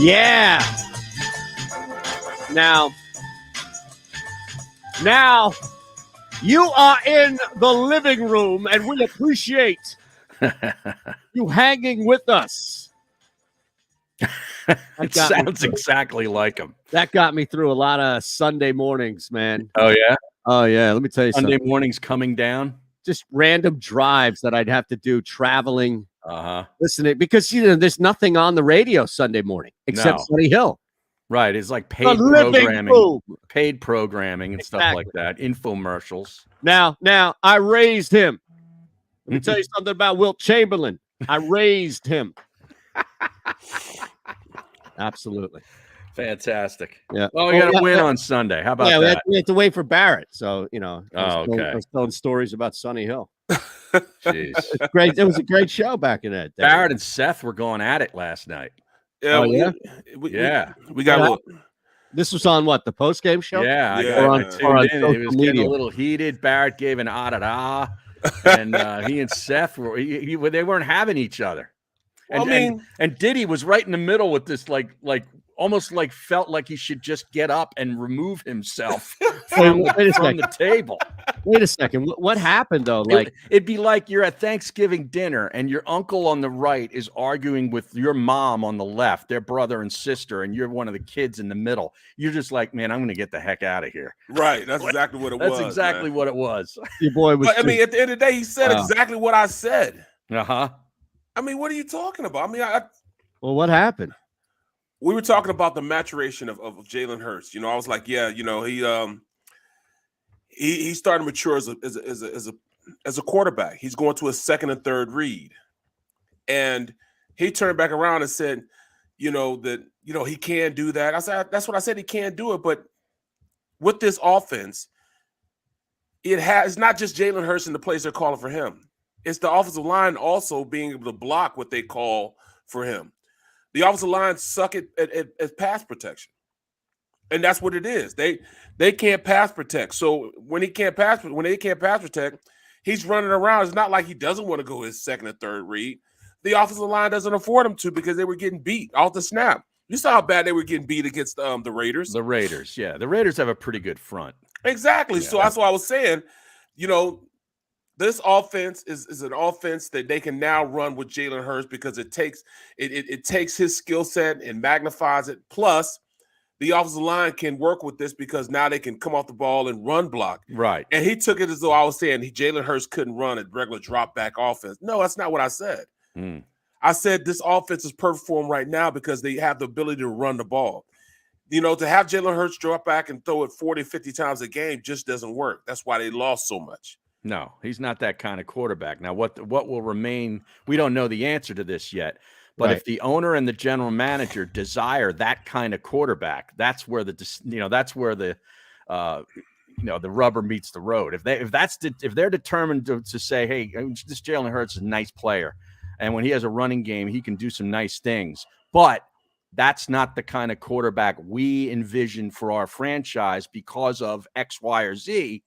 Yeah. Now, you are in the living room, and we appreciate you hanging with us. It sounds exactly like him. That got me through a lot of Sunday mornings, man. Oh, yeah? Oh, yeah. Let me tell you Sunday something. mornings coming down? Just random drives that I'd have to do, traveling, listening. Because, there's nothing on the radio Sunday morning except Sunny Hill. Right. It's like paid programming and stuff like that. Infomercials. Now, I raised him. Let me tell you something about Wilt Chamberlain. I raised him. Absolutely. Fantastic. Yeah. Well, we got to win on Sunday. How about that? We have to wait for Barrett. So, I was telling stories about Sunny Hill. Jeez. It's great. It was a great show back in that day. Barrett and Seth were going at it last night. Yeah. We got This was on what, the post-game show? Yeah. I tuned in. It was getting a little heated. Barrett gave an ah-da-da. And he and Seth they weren't having each other. And Diddy was right in the middle with this, like almost like felt like he should just get up and remove himself from the table. Wait a second. What happened though? It'd be like you're at Thanksgiving dinner and your uncle on the right is arguing with your mom on the left, their brother and sister, and you're one of the kids in the middle. You're just like, man, I'm going to get the heck out of here. Right. That's exactly what it was. That's exactly what it was. Your boy was. But, at the end of the day, he said exactly what I said. Uh-huh. What are you talking about? Well, what happened? We were talking about the maturation of Jalen Hurts. I was like, he's starting to mature as a quarterback. He's going to a second and third read, and he turned back around and said, he can do that. I said, that's what I said. He can't do it, but with this offense, it's not just Jalen Hurts and the plays they're calling for him. It's the offensive line also being able to block what they call for him. The offensive line suck at pass protection. And that's what it is. They can't pass protect. So when they can't pass protect, he's running around. It's not like he doesn't want to go his second or third read. The offensive line doesn't afford him to because they were getting beat off the snap. You saw how bad they were getting beat against the Raiders. The Raiders, yeah. The Raiders have a pretty good front. Exactly. Yeah. So that's what I was saying. This offense is an offense that they can now run with Jalen Hurts because it takes his skill set and magnifies it. Plus, the offensive line can work with this because now they can come off the ball and run block. Right. And he took it as though I was saying Jalen Hurts couldn't run a regular drop back offense. No, that's not what I said. I said this offense is perfect for them right now because they have the ability to run the ball. To have Jalen Hurts drop back and throw it 40, 50 times a game just doesn't work. That's why they lost so much. No, he's not that kind of quarterback. Now, what will remain, we don't know the answer to this yet, but if the owner and the general manager desire that kind of quarterback, that's where the rubber meets the road. If they're determined to say, hey, this Jalen Hurts is a nice player, and when he has a running game, he can do some nice things, but that's not the kind of quarterback we envision for our franchise because of X, Y, or Z.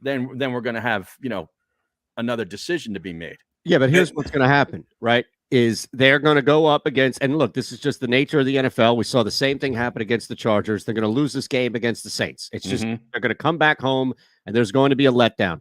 Then we're going to have, another decision to be made. Yeah, but here's what's going to happen, right? Is they're going to go up against, and look, this is just the nature of the NFL. We saw the same thing happen against the Chargers. They're going to lose this game against the Saints. It's just they're going to come back home, and there's going to be a letdown.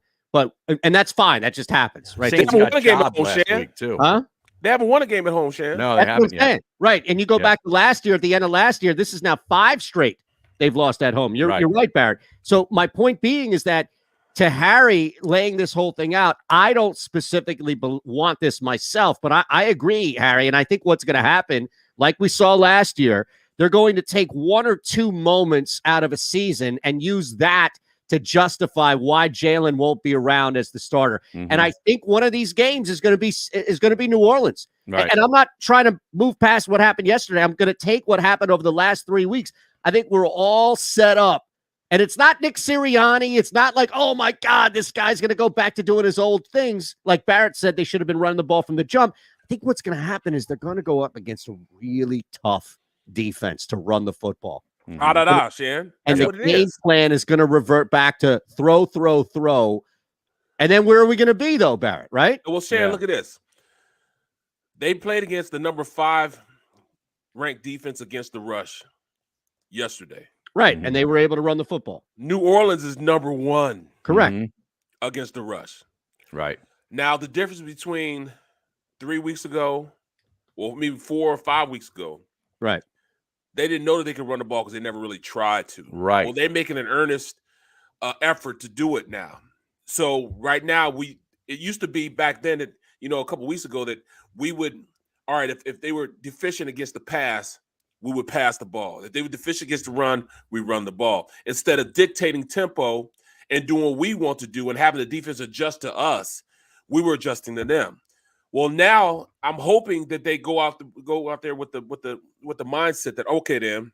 And that's fine. That just happens, right? They haven't won a game at home, Shan. Huh? They haven't won a game at home, Shan. No, they haven't yet. Right, and you go back to last year, at the end of last year, this is now 5 straight they've lost at home. You're right, Barrett. So my point being is that to Harry laying this whole thing out, I don't specifically want this myself, but I agree, Harry, and I think what's going to happen, like we saw last year, they're going to take 1 or 2 moments out of a season and use that to justify why Jalen won't be around as the starter. And I think one of these games is going to be New Orleans. Right. And I'm not trying to move past what happened yesterday. I'm going to take what happened over the last 3 weeks. I think we're all set up. And it's not Nick Sirianni. It's not like, oh, my God, this guy's going to go back to doing his old things. Like Barrett said, they should have been running the ball from the jump. I think what's going to happen is they're going to go up against a really tough defense to run the football. Shan. And the game plan is going to revert back to throw. And then where are we going to be, though, Barrett, right? Well, Shan, look at this. They played against the number 5 ranked defense against the rush yesterday. Right, and they were able to run the football. New Orleans is number 1. Correct. Against the rush. Right. Now, the difference between 3 weeks ago, or maybe 4 or 5 weeks ago, right, they didn't know that they could run the ball because they never really tried to. Right. Well, they're making an earnest effort to do it now. So right now, it used to be back then that, a couple of weeks ago that we would, all right, if they were deficient against the pass, we would pass the ball. If they were deficient against the run, we run the ball. Instead of dictating tempo and doing what we want to do and having the defense adjust to us, we were adjusting to them. Well, now I'm hoping that they go out there with the mindset that, okay, then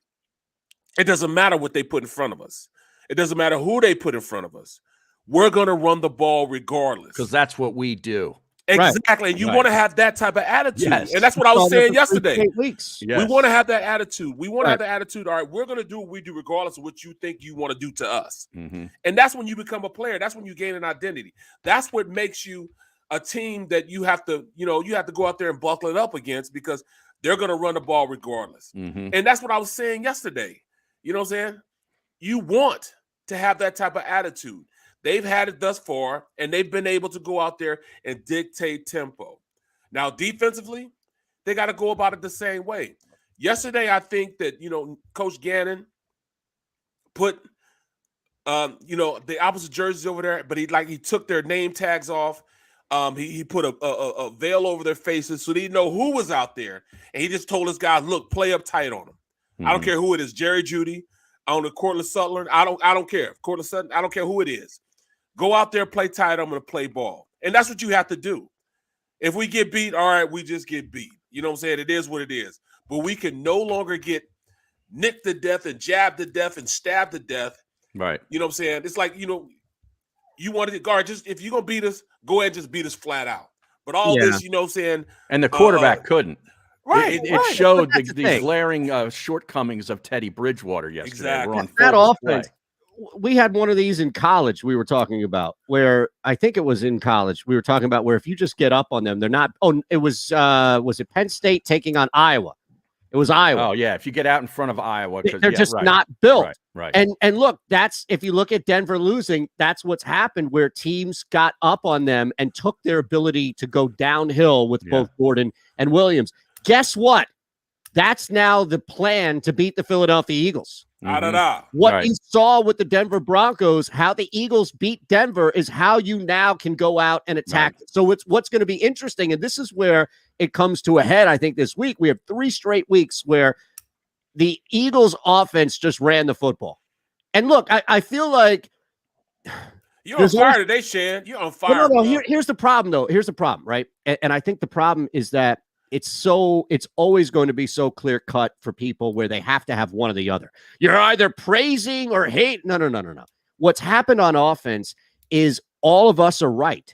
it doesn't matter what they put in front of us. It doesn't matter who they put in front of us. We're going to run the ball regardless. Because that's what we do. Exactly. And you want to have that type of attitude. Yes. And that's what I was saying yesterday. Weeks. Yes. We want to have that attitude. We want to have the attitude, all right, we're going to do what we do regardless of what you think you want to do to us. And that's when you become a player. That's when you gain an identity. That's what makes you a team that you have to go out there and buckle it up against, because they're going to run the ball regardless. And that's what I was saying yesterday. You know what I'm saying? You want to have that type of attitude. They've had it thus far, and they've been able to go out there and dictate tempo. Now, defensively, they got to go about it the same way. Yesterday, I think that, Coach Gannon put, the opposite jerseys over there, but he took their name tags off. He put a veil over their faces so they didn't know who was out there. And he just told his guys, look, play up tight on them. I don't care who it is, Jerry Jeudy, on the Cortland Sutherland. I don't care. Cortland Sutherland, I don't care who it is. Go out there, play tight. I'm going to play ball. And that's what you have to do. If we get beat, all right, we just get beat. You know what I'm saying? It is what it is. But we can no longer get nicked to death and jabbed to death and stabbed to death. Right. You know what I'm saying? It's like, you wanted to guard. Just if you're going to beat us, go ahead and just beat us flat out. But all this, you know what I'm saying? And the quarterback couldn't. Right. It showed the glaring shortcomings of Teddy Bridgewater yesterday. Exactly. That offense. We had one of these in college we were talking about, where I think it was in college. We were talking about where if you just get up on them, they're not. Oh, it was it Penn State taking on Iowa? It was Iowa. Oh, yeah. If you get out in front of Iowa, they're just not built. Right. And look, if you look at Denver losing, that's what's happened, where teams got up on them and took their ability to go downhill with both Gordon and Williams. Guess what? That's now the plan to beat the Philadelphia Eagles. What you saw with the Denver Broncos, how the Eagles beat Denver, is how you now can go out and attack. So what's going to be interesting, and this is where it comes to a head, I think, this week. We have 3 straight weeks where the Eagles offense just ran the football. And look, I feel like you're on fire today, Shan. You're on fire. No. Here's the problem, though. Here's the problem, right? And I think the problem is that it's always going to be so clear cut for people where they have to have one or the other. You're either praising or hate. No. What's happened on offense is all of us are right.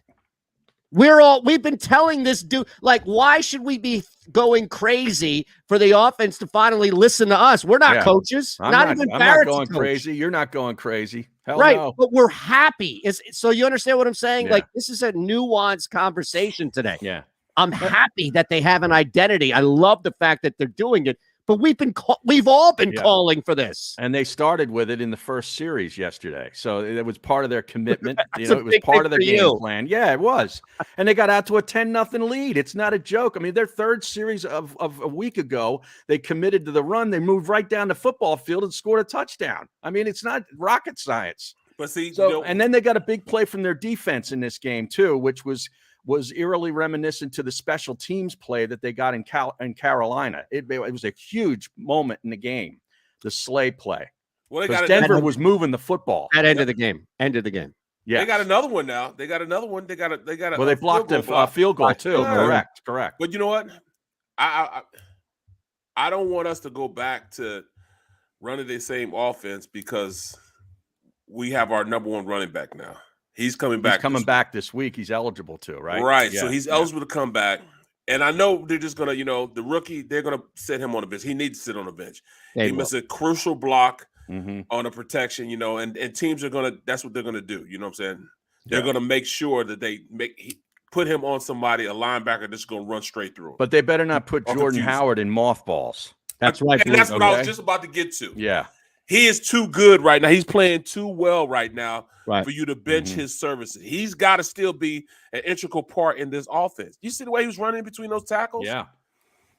We've been telling this dude, like, why should we be going crazy for the offense to finally listen to us? We're not coaches. I'm not going crazy. You're not going crazy. Hell right. No. But we're happy. So you understand what I'm saying? Yeah. Like, this is a nuanced conversation today. Yeah. I'm happy that they have an identity. I love the fact that they're doing it, but we've all been calling for this. And they started with it in the first series yesterday. So it was part of their commitment. It was part of their game plan. Yeah, it was. And they got out to a 10-0 lead. It's not a joke. I mean, their third series of a week ago, they committed to the run. They moved right down the football field and scored a touchdown. I mean, it's not rocket science. But see, and then they got a big play from their defense in this game too, which was eerily reminiscent to the special teams play that they got in Carolina. It was a huge moment in the game, the Slay play. Well, Denver was moving the football. At end of the game. Yeah, they got another one now. They got another one. They got. Well, they blocked a field goal too. Yeah. Correct. But you know what? I don't want us to go back to running the same offense because we have our number 1 running back now. He's coming back. He's coming back this week. He's eligible to, right? Right. Yeah, so he's eligible to come back. And I know they're just going to, the rookie, they're going to sit him on the bench. He needs to sit on the bench. He missed a crucial block on the protection, and teams are going to, that's what they're going to do. You know what I'm saying? They're going to make sure that they put him on somebody, a linebacker that's going to run straight through him. But they better not put Jordan Howard in mothballs. That's right. And that's what I was just about to get to. Yeah. He is too good right now. He's playing too well right now for you to bench his services. He's got to still be an integral part in this offense. You see the way he was running between those tackles? Yeah.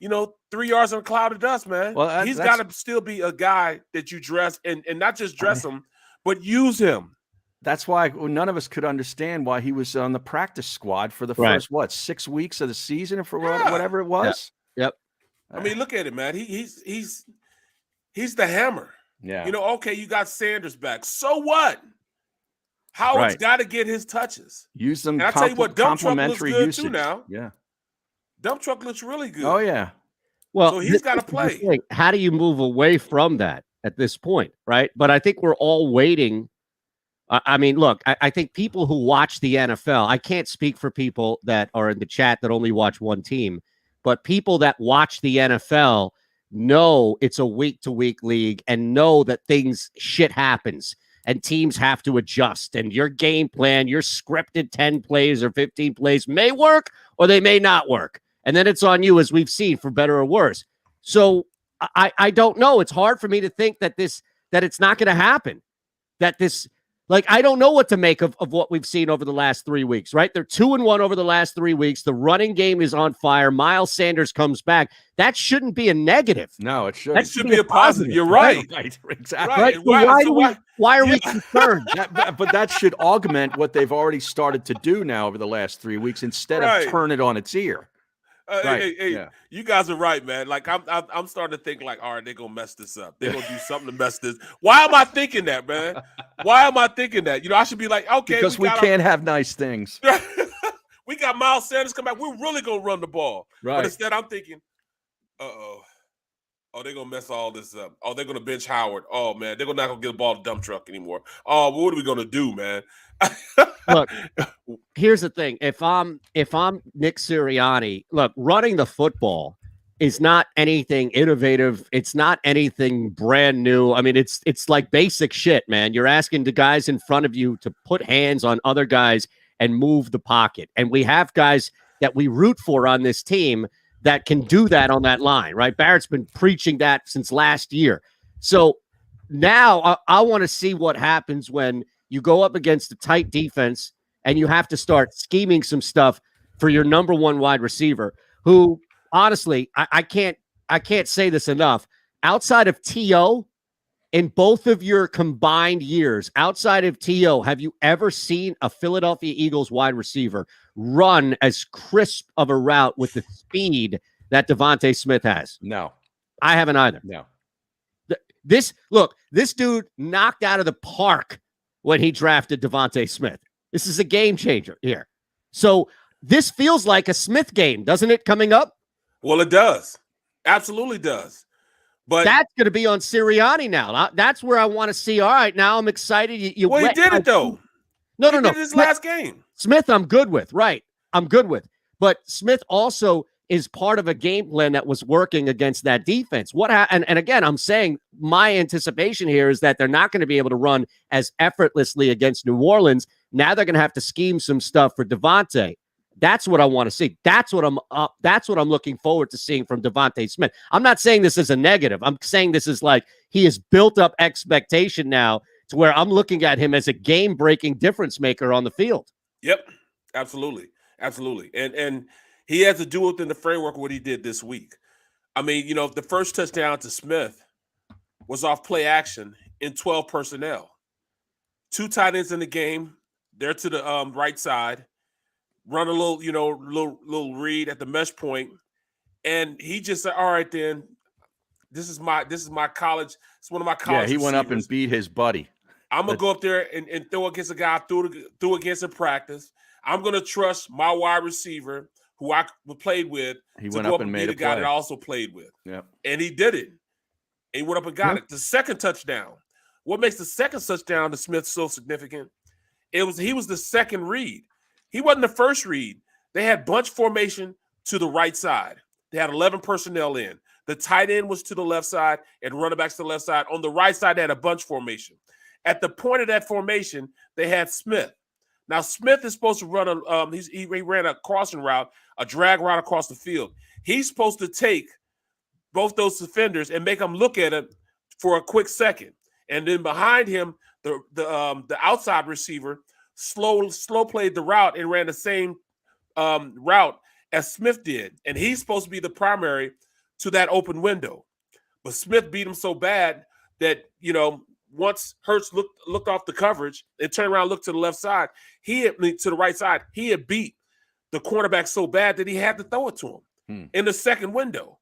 3 yards in a cloud of dust, man. Well, he's got to still be a guy that you dress and not just dress him, but use him. That's why none of us could understand why he was on the practice squad for the first 6 weeks of the season, or for whatever it was. Yep. I mean, look at it, man. He's the hammer. Yeah. Okay, you got Sanders back. So what? Howard's got to get his touches. Use them. And I tell you what, Dump Truck looks good usage. too now. Yeah. Dump Truck looks really good. Oh yeah. Well, so he's got to play. How do you move away from that at this point, right? But I think we're all waiting. I mean, look, I think people who watch the NFL, I can't speak for people that are in the chat that only watch one team, but people that watch the NFL know it's a week-to-week league and know that shit happens and teams have to adjust, and your game plan, your scripted 10 plays or 15 plays may work or they may not work. And then it's on you, as we've seen, for better or worse. So I don't know. It's hard for me to think that it's not going to happen. I don't know what to make of what we've seen over the last 3 weeks, right? They're 2-1 over the last 3 weeks. The running game is on fire. Miles Sanders comes back. That shouldn't be a negative. No, it shouldn't. That should be a positive. You're right. Right. Exactly. Right. Why are we concerned? But that should augment what they've already started to do now over the last 3 weeks instead of turn it on its ear. Hey, you guys are right, man. Like I'm starting to think like, all right, they're gonna mess this up. They're gonna do something to mess this. Why am I thinking that, man? Why am I thinking that? I should be like, okay, because we can't have nice things. We got Miles Sanders come back. We're really gonna run the ball, right? But instead, I'm thinking, oh, they're gonna mess all this up. Oh, they're gonna bench Howard. Oh man, they're not gonna get the ball to Dump Truck anymore. Oh, what are we gonna do, man? Look, here's the thing. If I'm Nick Sirianni, look, running the football is not anything innovative. It's not anything brand new. I mean, it's like basic shit, man. You're asking the guys in front of you to put hands on other guys and move the pocket. And we have guys that we root for on this team that can do that on that line, right? Barrett's been preaching that since last year. So now I want to see what happens when you go up against a tight defense and you have to start scheming some stuff for your number one wide receiver, who honestly, I can't say this enough. Outside of T.O., in both of your combined years, outside of T.O., have you ever seen a Philadelphia Eagles wide receiver run as crisp of a route with the speed that Devontae Smith has? No. I haven't either. No. This dude knocked out of the park when he drafted Devontae Smith. This is a game changer here. So this feels like a Smith game, doesn't it, coming up? Well, it does. Absolutely does. But that's going to be on Sirianni now. That's where I want to see. All right, now I'm excited. He did it, though. No. He did his last game. Smith, I'm good with. Right. I'm good with. But Smith also is part of a game plan that was working against that defense. And again, I'm saying my anticipation here is that they're not going to be able to run as effortlessly against New Orleans. Now they're going to have to scheme some stuff for Devontae. That's what I want to see. That's what I'm looking forward to seeing from Devontae Smith. I'm not saying this is a negative. I'm saying this is like he has built up expectation now to where I'm looking at him as a game-breaking difference maker on the field. Yep, absolutely. And he has to do within the framework of what he did this week. I mean, the first touchdown to Smith was off play action in 12 personnel. 2 tight ends in the game. They're to the right side. Run a little read at the mesh point, and he just said, "All right, then, this is my college. It's one of my college." Yeah, he went up and beat his buddy. I'm gonna go up there and throw against a guy I threw against in practice. I'm gonna trust my wide receiver who I played with. He went up and made a guy play that I also played with. Yeah, and he did it. And he went up and got it. The second touchdown. What makes the second touchdown to Smith so significant? He was the second read. He wasn't the first read. They had bunch formation to the right side. They had 11 personnel in. The tight end was to the left side and running backs to the left side. On the right side, they had a bunch formation. At the point of that formation, they had Smith. Now, Smith is supposed to run he ran a crossing route, a drag route across the field. He's supposed to take both those defenders and make them look at it for a quick second. And then behind him, the outside receiver slow played the route and ran the same route as Smith did. And he's supposed to be the primary to that open window. But Smith beat him so bad that, once Hurts looked off the coverage and turned around, looked to the left side, to the right side, he had beat the cornerback so bad that he had to throw it to him in the second window.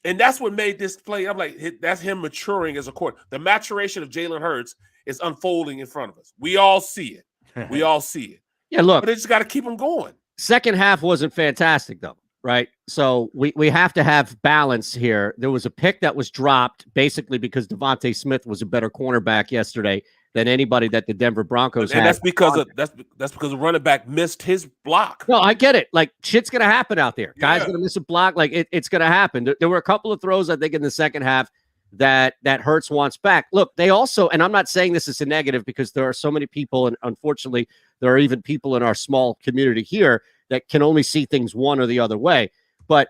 And that's what made this play. I'm like, that's him maturing as a quarterback. The maturation of Jalen Hurts is unfolding in front of us. We all see it. We all see it. Yeah, look. But they just got to keep him going. Second half wasn't fantastic, though, right? So we have to have balance here. There was a pick that was dropped basically because Devontae Smith was a better cornerback yesterday than anybody that the Denver Broncos had. And that's because the running back missed his block. No, I get it. Like, shit's going to happen out there. Yeah. Guys going to miss a block. Like, it's going to happen. There were a couple of throws, I think, in the second half that Hurts wants back. Look, they also, and I'm not saying this is a negative because there are so many people, and unfortunately, there are even people in our small community here that can only see things one or the other way. But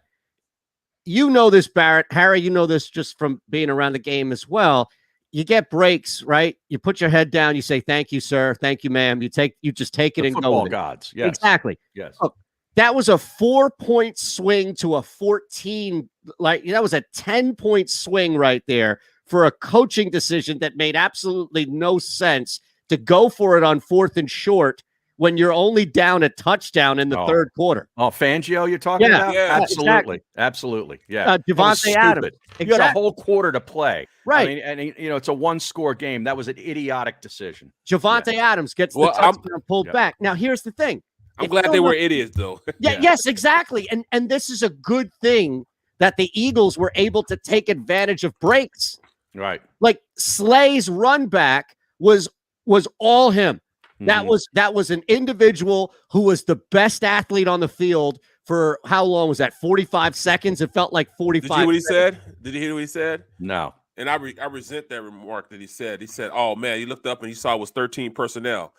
you know this, Barrett. Harry, you know this just from being around the game as well. You get breaks, right? You put your head down. You say, "Thank you, sir. Thank you, ma'am." You just take it and go. Football gods, yes, exactly. Yes. Look, that was a 4-point swing to a 14. Like, that was a 10-point swing right there for a coaching decision that made absolutely no sense to go for it on 4th and short when you're only down a touchdown in the third quarter. Oh, Fangio, you're talking about? Yeah, absolutely. Exactly. Absolutely. Yeah. Devontae Adams. Exactly. You had a whole quarter to play. Right. I mean, and it's a one-score game. That was an idiotic decision. Javonte Adams gets the touchdown pulled back. Now, here's the thing. I'm glad they were idiots, though. Yes, exactly. And this is a good thing that the Eagles were able to take advantage of breaks. Right. Like, Slay's run back was all him. That was an individual who was the best athlete on the field for how long was that? 45 seconds. It felt like 45. Did you hear what he said? Did you hear what he said? No. And I resent that remark that he said. He said, "Oh man," he looked up and he saw it was 13 personnel.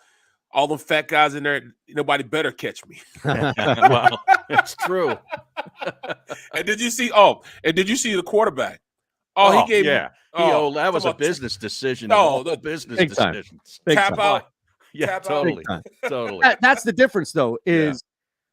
All them fat guys in there, nobody better catch me. Well, it's true. And did you see the quarterback? Oh, he gave that was a business decision. No, the business decision. Tap out. Yeah, totally. That's the difference, though, is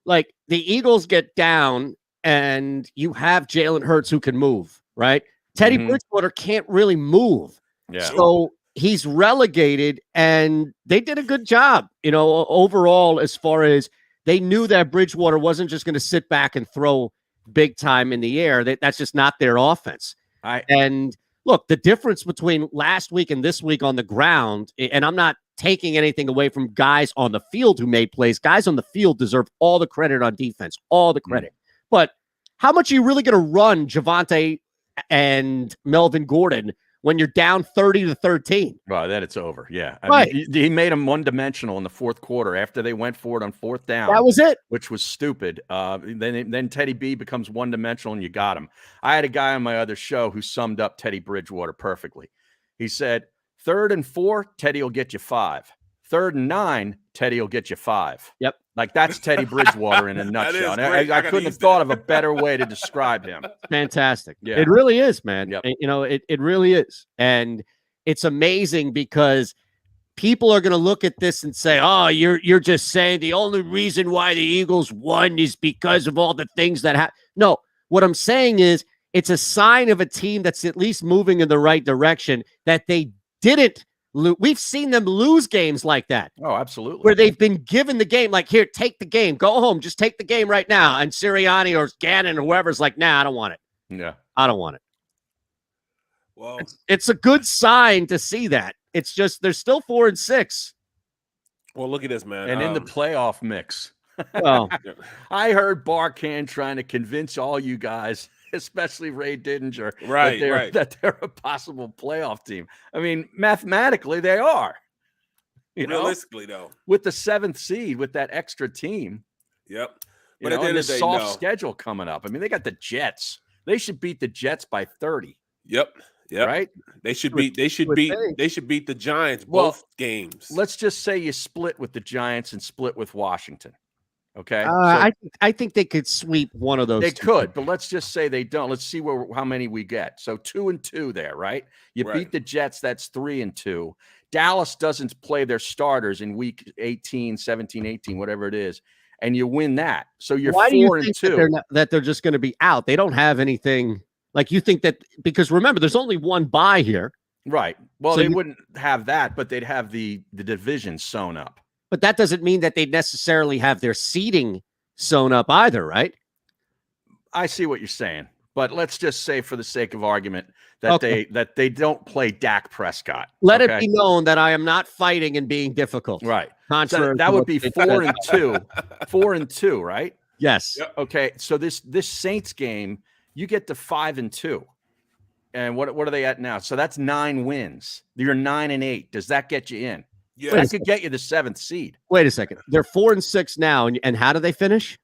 like the Eagles get down and you have Jalen Hurts who can move, right? Teddy Bridgewater can't really move. Yeah. So he's relegated, and they did a good job, overall, as far as they knew that Bridgewater wasn't just going to sit back and throw big time in the air. That's just not their offense. And look, the difference between last week and this week on the ground, and I'm not taking anything away from guys on the field who made plays. Guys on the field deserve all the credit on defense, all the credit. But how much are you really going to run Javonte and Melvin Gordon when you're down 30-13? Well, then it's over. Yeah. Right. I mean, he made them one-dimensional in the fourth quarter after they went for it on 4th down. That was it. Which was stupid. Then Teddy B becomes one-dimensional and you got him. I had a guy on my other show who summed up Teddy Bridgewater perfectly. He said, 3rd and 4, Teddy will get you 5. 3rd and 9, Teddy will get you 5. Yep. Like, that's Teddy Bridgewater in a nutshell. And I couldn't have thought of a better way to describe him. Fantastic. Yeah. It really is, man. Yep. It really is. And it's amazing because people are going to look at this and say, "Oh, you're just saying the only reason why the Eagles won is because of all the things that happened." No, what I'm saying is it's a sign of a team that's at least moving in the right direction, that they didn't lose. We've seen them lose games like that. Oh, absolutely. Where they've been given the game, like, here, take the game, go home, just take the game right now. And Sirianni or Gannon or whoever's like, "Nah, I don't want it. Yeah. I don't want it." Well, it's a good sign to see that. It's just they're still 4-6. Well, look at this, man. And in the playoff mix. Well, I heard Barkan trying to convince all you guys, especially Ray Didinger, that they're a possible playoff team. I mean, mathematically, they are. Realistically, though, with the 7th seed, with that extra team. Yep. But at the end of the day, soft schedule coming up. I mean, they got the Jets. They should beat the Jets by 30. Yep. Right? They should beat the Giants both games. Let's just say you split with the Giants and split with Washington. Okay, I think they could sweep one of those. They could, but let's just say they don't. Let's see how many we get. So 2-2 there, right? You beat the Jets. That's 3-2. Dallas doesn't play their starters in week 18, 17, 18, whatever it is, and you win that. So you're 4-2. That they're just going to be out. They don't have anything. Like you think that because remember, there's only one bye here. Right. Well, so they wouldn't have that, but they'd have the division sewn up. But that doesn't mean that they necessarily have their seeding sewn up either, right? I see what you're saying, but let's just say, for the sake of argument, that they don't play Dak Prescott. Let it be known that I am not fighting and being difficult. Right. So that would be 4-2. 4-2, right? Yes. Okay. So this Saints game, you get to 5-2. And what are they at now? So that's 9 wins. You're 9-8. Does that get you in? Yeah, that could get you the 7th seed. Wait a second. They're 4-6 now, and how do they finish?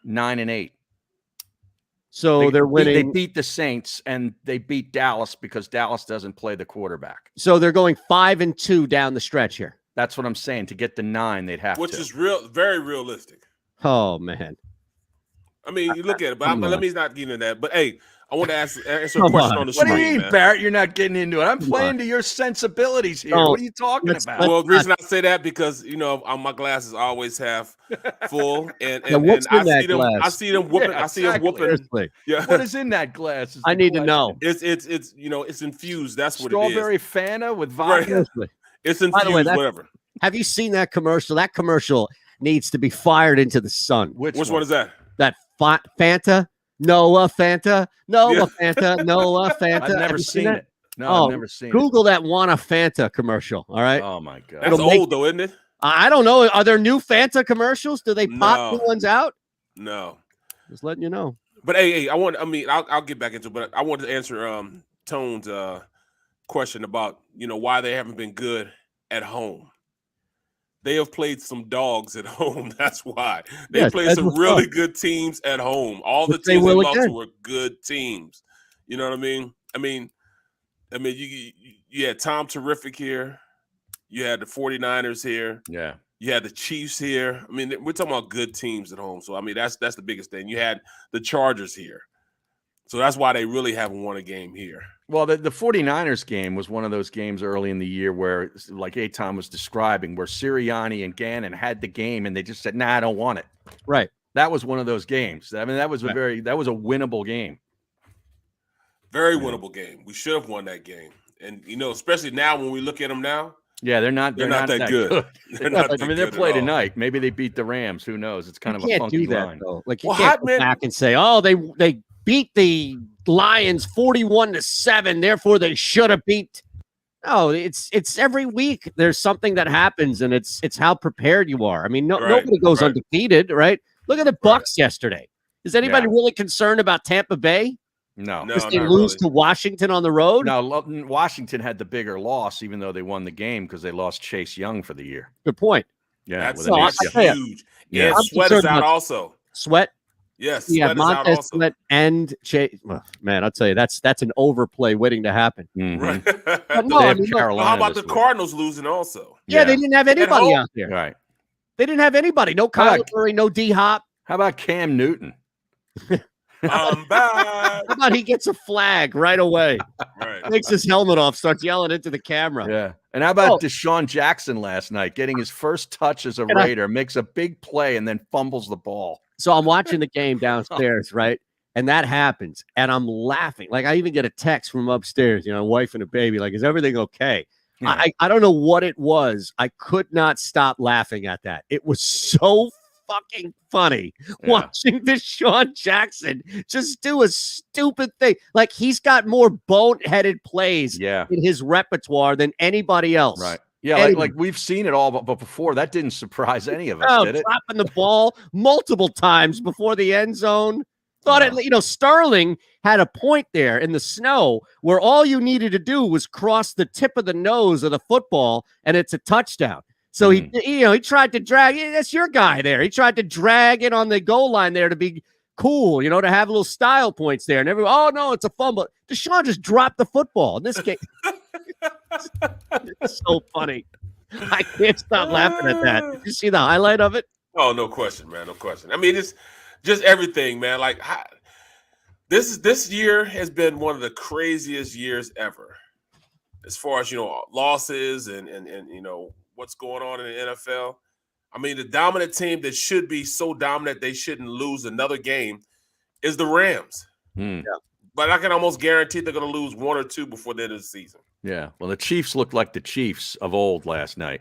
9-8. So they're winning. They beat the Saints and they beat Dallas because Dallas doesn't play the quarterback. So they're going 5-2 down the stretch here. That's what I'm saying. To get the 9, they'd have which is very realistic. Oh man. I mean, you look at it, but let me not get into that. But hey, I want to answer a question on the screen. What do you mean, Barrett? You're not getting into it. I'm playing to your sensibilities here. What are you talking about? Well, the reason I say that because my glasses always half full, and I see them whooping. I see them whooping. Yeah. What is in that glass? I need to know. It's infused. That's what Strawberry it is. Fanta with vodka. Right. It's infused. Whatever. Have you seen that commercial? That commercial needs to be fired into the sun. Which one is that? That Fanta. Noah Fanta, Fanta, Noah Fanta. I've never seen it. No, I've never seen Google that Wanna Fanta commercial. All right. Oh my God. That's old though, isn't it? I don't know. Are there new Fanta commercials? Do they pop new ones out? No. Just letting you know. But hey, I'll get back into it, but I wanted to answer Tone's question about, why they haven't been good at home. They have played some dogs at home. That's why. They played some really good teams at home. All the teams they lost were good teams. You know what I mean? I mean, you had Tom Terrific here. You had the 49ers here. Yeah. You had the Chiefs here. I mean, we're talking about good teams at home. So, I mean, that's the biggest thing. You had the Chargers here. So that's why they really haven't won a game here. Well, the 49ers game was one of those games early in the year where, like Eytan was describing, where Sirianni and Gannon had the game and they just said, "Nah, I don't want it." Right. That was one of those games. I mean, that was a winnable game. Very winnable game. We should have won that game. And especially now when we look at them now. Yeah, they're not that good. They're play tonight. Maybe they beat the Rams. Who knows? It's kind of a funky line. Though. Like you can't go back and say, "Oh, they beat the Lions 41-7, therefore they should have beat." No, it's every week there's something that happens, and it's how prepared you are. I mean, nobody goes undefeated, right? Look at the Bucs yesterday. Is anybody really concerned about Tampa Bay? No, because they lose to Washington on the road. No, Washington had the bigger loss, even though they won the game because they lost Chase Young for the year. Good point. Yeah, that's huge. Yeah, Sweat is out also. Sweat. Yes, yeah, Montez Sweat and Chase. Well, man, I'll tell you, that's an overplay waiting to happen. Mm-hmm. Right. But no, how about the Cardinals losing also? Yeah, they didn't have anybody out there. Right. They didn't have anybody. No Kyler Murray, no D Hop. How about Cam Newton? I'm back. How about he gets a flag right away? Right. Takes his helmet off, starts yelling into the camera. Yeah. And how about Deshaun Jackson last night getting his first touch as a Raider, makes a big play and then fumbles the ball. So I'm watching the game downstairs, right? And that happens. And I'm laughing. Like I even get a text from upstairs, wife and a baby, like, is everything okay? Yeah. I don't know what it was. I could not stop laughing at that. It was so fucking funny watching Deshaun Jackson just do a stupid thing. Like he's got more boneheaded plays in his repertoire than anybody else. Right. Yeah, like we've seen it all, but before that didn't surprise any of us, did it? Dropping the ball multiple times before the end zone. Sterling had a point there in the snow where all you needed to do was cross the tip of the nose of the football and it's a touchdown. So he tried to drag it. That's your guy there. He tried to drag it on the goal line there to be cool, to have little style points there. And everyone, oh no, it's a fumble. Deshaun just dropped the football in this game. It's so funny. I can't stop laughing at that. Did you see the highlight of it? Oh, no question, man. No question. I mean, it's just everything, man. Like this year has been one of the craziest years ever, as far as losses and what's going on in the NFL. I mean, the dominant team that should be so dominant they shouldn't lose another game is the Rams. Yeah. But I can almost guarantee they're going to lose one or two before the end of the season. Yeah. Well, the Chiefs looked like the Chiefs of old last night.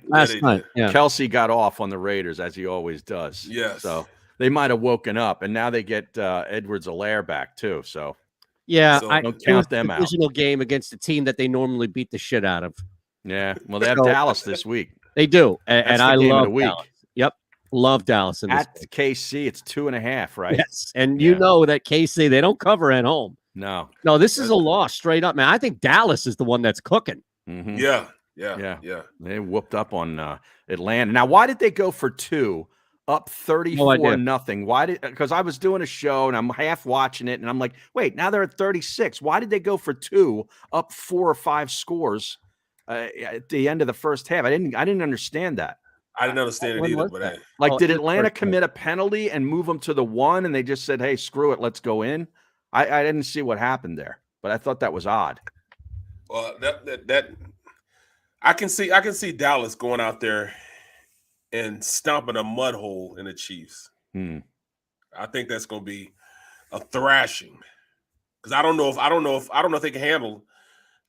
Yeah. Kelsey got off on the Raiders, as he always does. Yes. So they might have woken up, and now they get Edwards-Helaire back too. So yeah, So don't count them out. Divisional game against a team that they normally beat the shit out of. Yeah. Well, they have Dallas this week. They do, and I game of love the week. Dallas. Yep, love Dallas in this At KC, it's 2.5, right? Yes, and you know that KC, they don't cover at home. No, this is a loss straight up, man. I think Dallas is the one that's cooking. Mm-hmm. Yeah. They whooped up on Atlanta. Now, why did they go for 2 up 34-0? Why did? Because I was doing a show and I'm half watching it, and I'm like, wait, now they're at 36. Why did they go for 2 up 4 or 5 scores at the end of the first half? I didn't understand that. I didn't understand it either. But Like, did Atlanta commit a penalty and move them to the 1, and they just said, "Hey, screw it, let's go in"? I didn't see what happened there, but I thought that was odd. Well, that I can see Dallas going out there and stomping a mud hole in the Chiefs. I think that's going to be a thrashing, because I don't know if they can handle.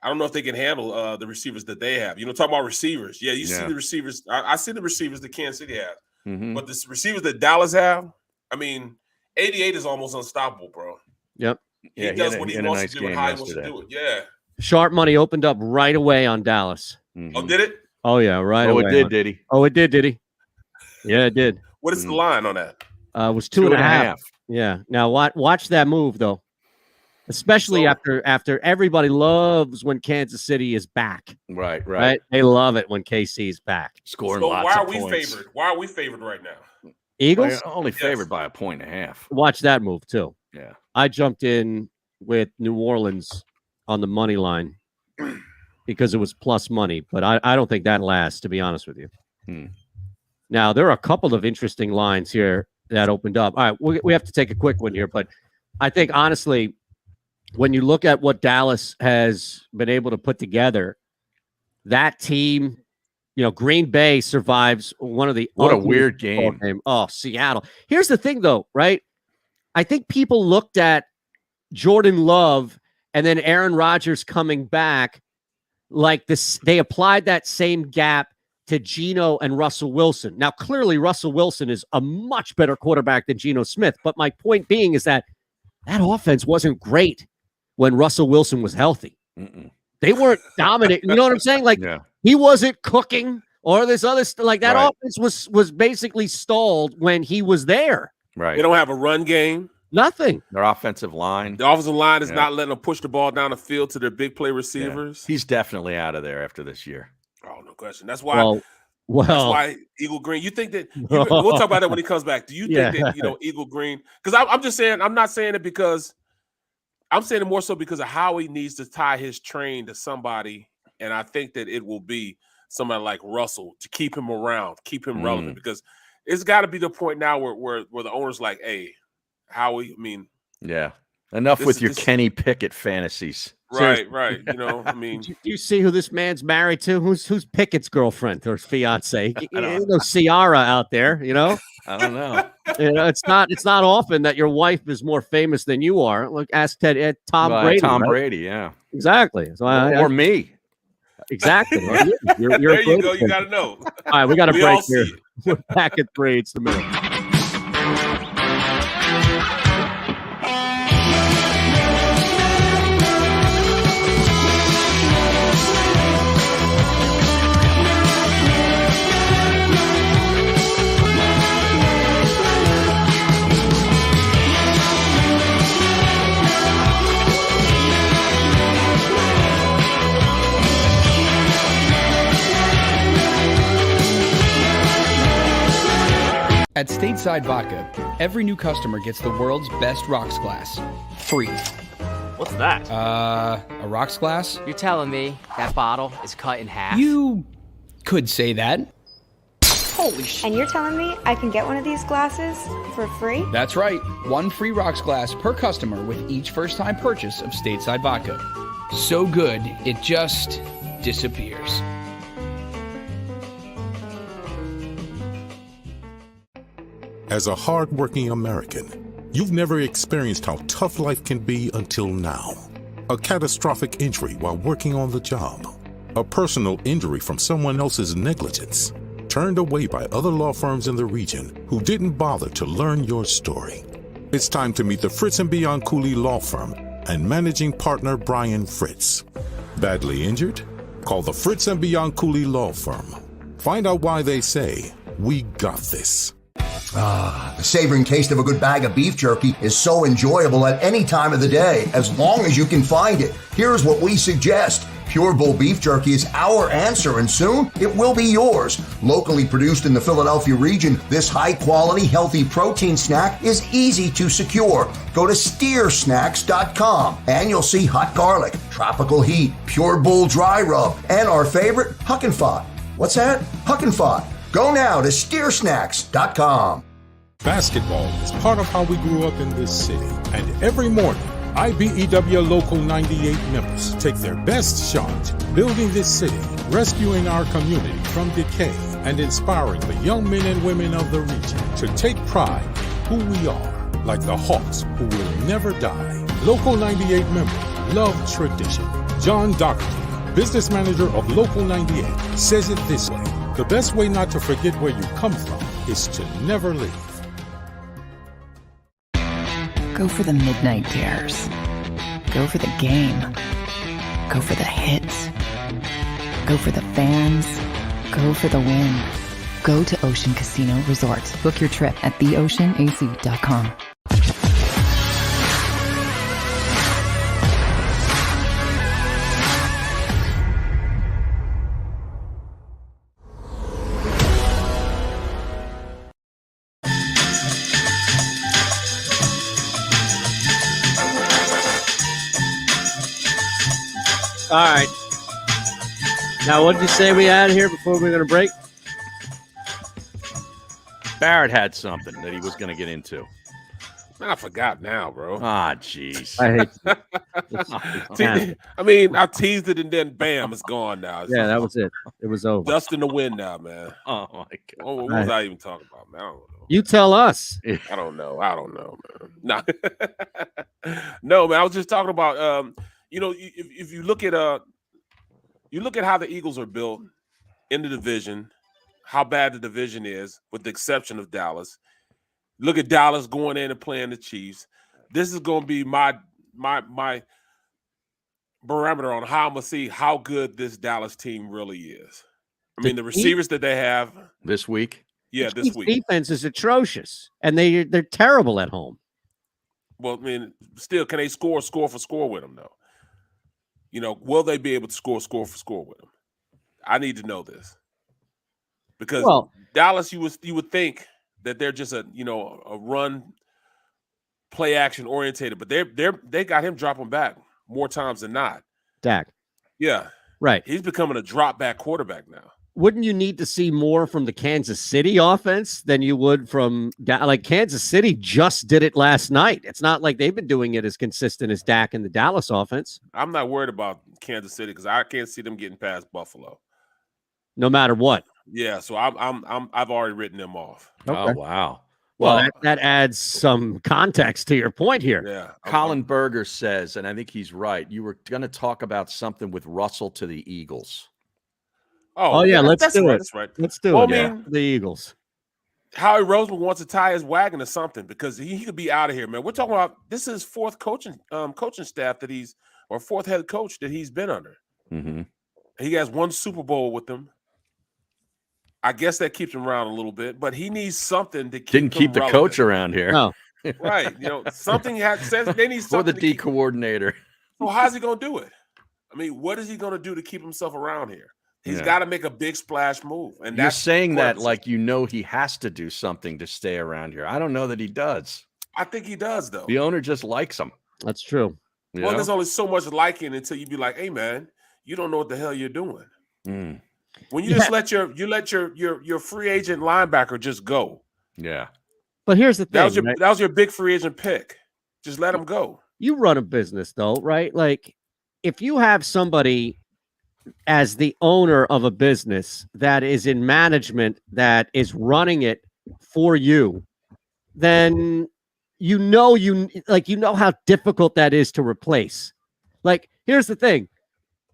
I don't know if they can handle the receivers that they have. Talking about receivers. Yeah, see the receivers. I see the receivers that Kansas City has. Mm-hmm. But the receivers that Dallas have, I mean, 88 is almost unstoppable, bro. Yep. He does what he wants to do and how he wants to do it. Yeah. Sharp money opened up right away on Dallas. Mm-hmm. Oh, did it? Oh, yeah, right away. Oh, it did he? Oh, it did he? Yeah, it did. What is the line on that? It was 2.5. Yeah. Now, watch that move, though. Especially after everybody loves when Kansas City is back. Right. They love it when KC's back. Scoring So lots why are of we points. favored? Why are we favored right now? Eagles? Only favored by 1.5. Watch that move, too. Yeah. I jumped in with New Orleans on the money line because it was plus money, but I don't think that lasts, to be honest with you. Now, there are a couple of interesting lines here that opened up. All right, we have to take a quick one here, but I think, honestly, when you look at what Dallas has been able to put together, that team, Green Bay survives one of the what a weird game. Oh, Seattle. Here's the thing, though, right? I think people looked at Jordan Love and then Aaron Rodgers coming back like this. They applied that same gap to Geno and Russell Wilson. Now, clearly, Russell Wilson is a much better quarterback than Geno Smith. But my point being is that offense wasn't great when Russell Wilson was healthy. They weren't dominant. You know what I'm saying? Like, he wasn't cooking or this other stuff. Like, that offense was basically stalled when he was there. Right. They don't have a run game. Nothing. Their offensive line. The offensive line is not letting them push the ball down the field to their big play receivers. He's definitely out of there after this year. Oh, no question. That's why. That's why Eagle Green. You think that we'll talk about that when he comes back. Do you think that Eagle Green? Because I'm just saying, I'm not saying it because I'm saying it more so because of how he needs to tie his train to somebody, and I think that it will be somebody like Russell to keep him around, keep him relevant, because it's got to be the point now where the owner's like, hey, Howie. I mean, enough with your Kenny Pickett fantasies. Right. I mean, do you see who this man's married to? Who's Pickett's girlfriend or fiance? Ciara out there, I don't know. It's not often that your wife is more famous than you are. Look, ask Tom Brady. Tom Brady, yeah, exactly. So or me, exactly. You're there you go. You got to know. All right, we got a break here. We're back at 3. It's the middle. At Stateside Vodka, every new customer gets the world's best rocks glass, free. What's that? A rocks glass? You're telling me that bottle is cut in half? You could say that. Holy shit. And you're telling me I can get one of these glasses for free? That's right. 1 free rocks glass per customer with each first-time purchase of Stateside Vodka. So good, it just disappears. As a hard-working American, you've never experienced how tough life can be until now. A catastrophic injury while working on the job. A personal injury from someone else's negligence. Turned away by other law firms in the region who didn't bother to learn your story. It's time to meet the Fritz & Bianculli Law Firm and managing partner Brian Fritz. Badly injured? Call the Fritz & Bianculli Law Firm. Find out why they say, "We got this." The savoring taste of a good bag of beef jerky is so enjoyable at any time of the day, as long as you can find it. Here's what we suggest. Pure Bull Beef Jerky is our answer, and soon it will be yours. Locally produced in the Philadelphia region, this high-quality, healthy protein snack is easy to secure. Go to steersnacks.com, and you'll see hot garlic, tropical heat, Pure Bull dry rub, and our favorite, Huck and Fod. What's that? Huck and Fod. Go now to steersnacks.com. Basketball is part of how we grew up in this city, and every morning, IBEW Local 98 members take their best shot, building this city, rescuing our community from decay, and inspiring the young men and women of the region to take pride in who we are, like the Hawks who will never die. Local 98 member, love tradition. John Doherty, business manager of Local 98, says it this way: the best way not to forget where you come from is to never leave. Go for the midnight dares. Go for the game. Go for the hits. Go for the fans. Go for the win. Go to Ocean Casino Resort. Book your trip at theoceanac.com. All right. Now, what did you say we had here before we were going to break? Barrett had something that he was going to get into. I forgot now, bro. Ah, jeez. I hate I mean, I teased it and then bam, it's gone now. Yeah, that was it. It was over. Dust in the wind now, man. Oh my God. What was I even talking about, man? I don't know. You tell us. I don't know, man. No, no, man. I was just talking about, if you look at how the Eagles are built in the division, how bad the division is, with the exception of Dallas. Look at Dallas going in and playing the Chiefs. This is going to be my barometer on how I'm going to see how good this Dallas team really is. I mean, the receivers that they have this week. Yeah, this week. Defense is atrocious, and they're terrible at home. Well, I mean, still, can they score for score with them, though? Will they be able to score for score with them? I need to know this. Because Dallas, you would think that they're just a run, play action orientated, but they got him dropping back more times than not. Dak. Yeah. Right. He's becoming a drop back quarterback now. Wouldn't you need to see more from the Kansas City offense than you would from Kansas City just did it last night? It's not like they've been doing it as consistent as Dak and the Dallas offense. I'm not worried about Kansas City because I can't see them getting past Buffalo. No matter what. Yeah, so I've already written them off. Okay. Oh wow. Well, that adds some context to your point here. Yeah. Colin Berger says, and I think he's right, you were going to talk about something with Russell to the Eagles. Oh yeah, let's do it. That's right. Let's do it. I mean, the Eagles. Howie Roseman wants to tie his wagon to something because he could be out of here, man. We're talking about this is his fourth coaching staff or fourth head coach that he's been under. Mm-hmm. He has one Super Bowl with them. I guess that keeps him around a little bit, but he needs something to didn't keep the coach around here. No. Right. Something says they need something. Or the D coordinator. So how's he going to do it? I mean, what is he going to do to keep himself around here? He's got to make a big splash move. And you're saying that like he has to do something to stay around here. I don't know that he does. I think he does, though. The owner just likes him. That's true. Well, there's only so much liking until you be like, hey, man, you don't know what the hell you're doing. Mm. When you just let your free agent linebacker just go. Yeah. But here's the thing. That was your big free agent pick. Just let him go. You run a business though, right? Like if you have somebody as the owner of a business that is in management that is running it for you, then you know how difficult that is to replace. Like, here's the thing.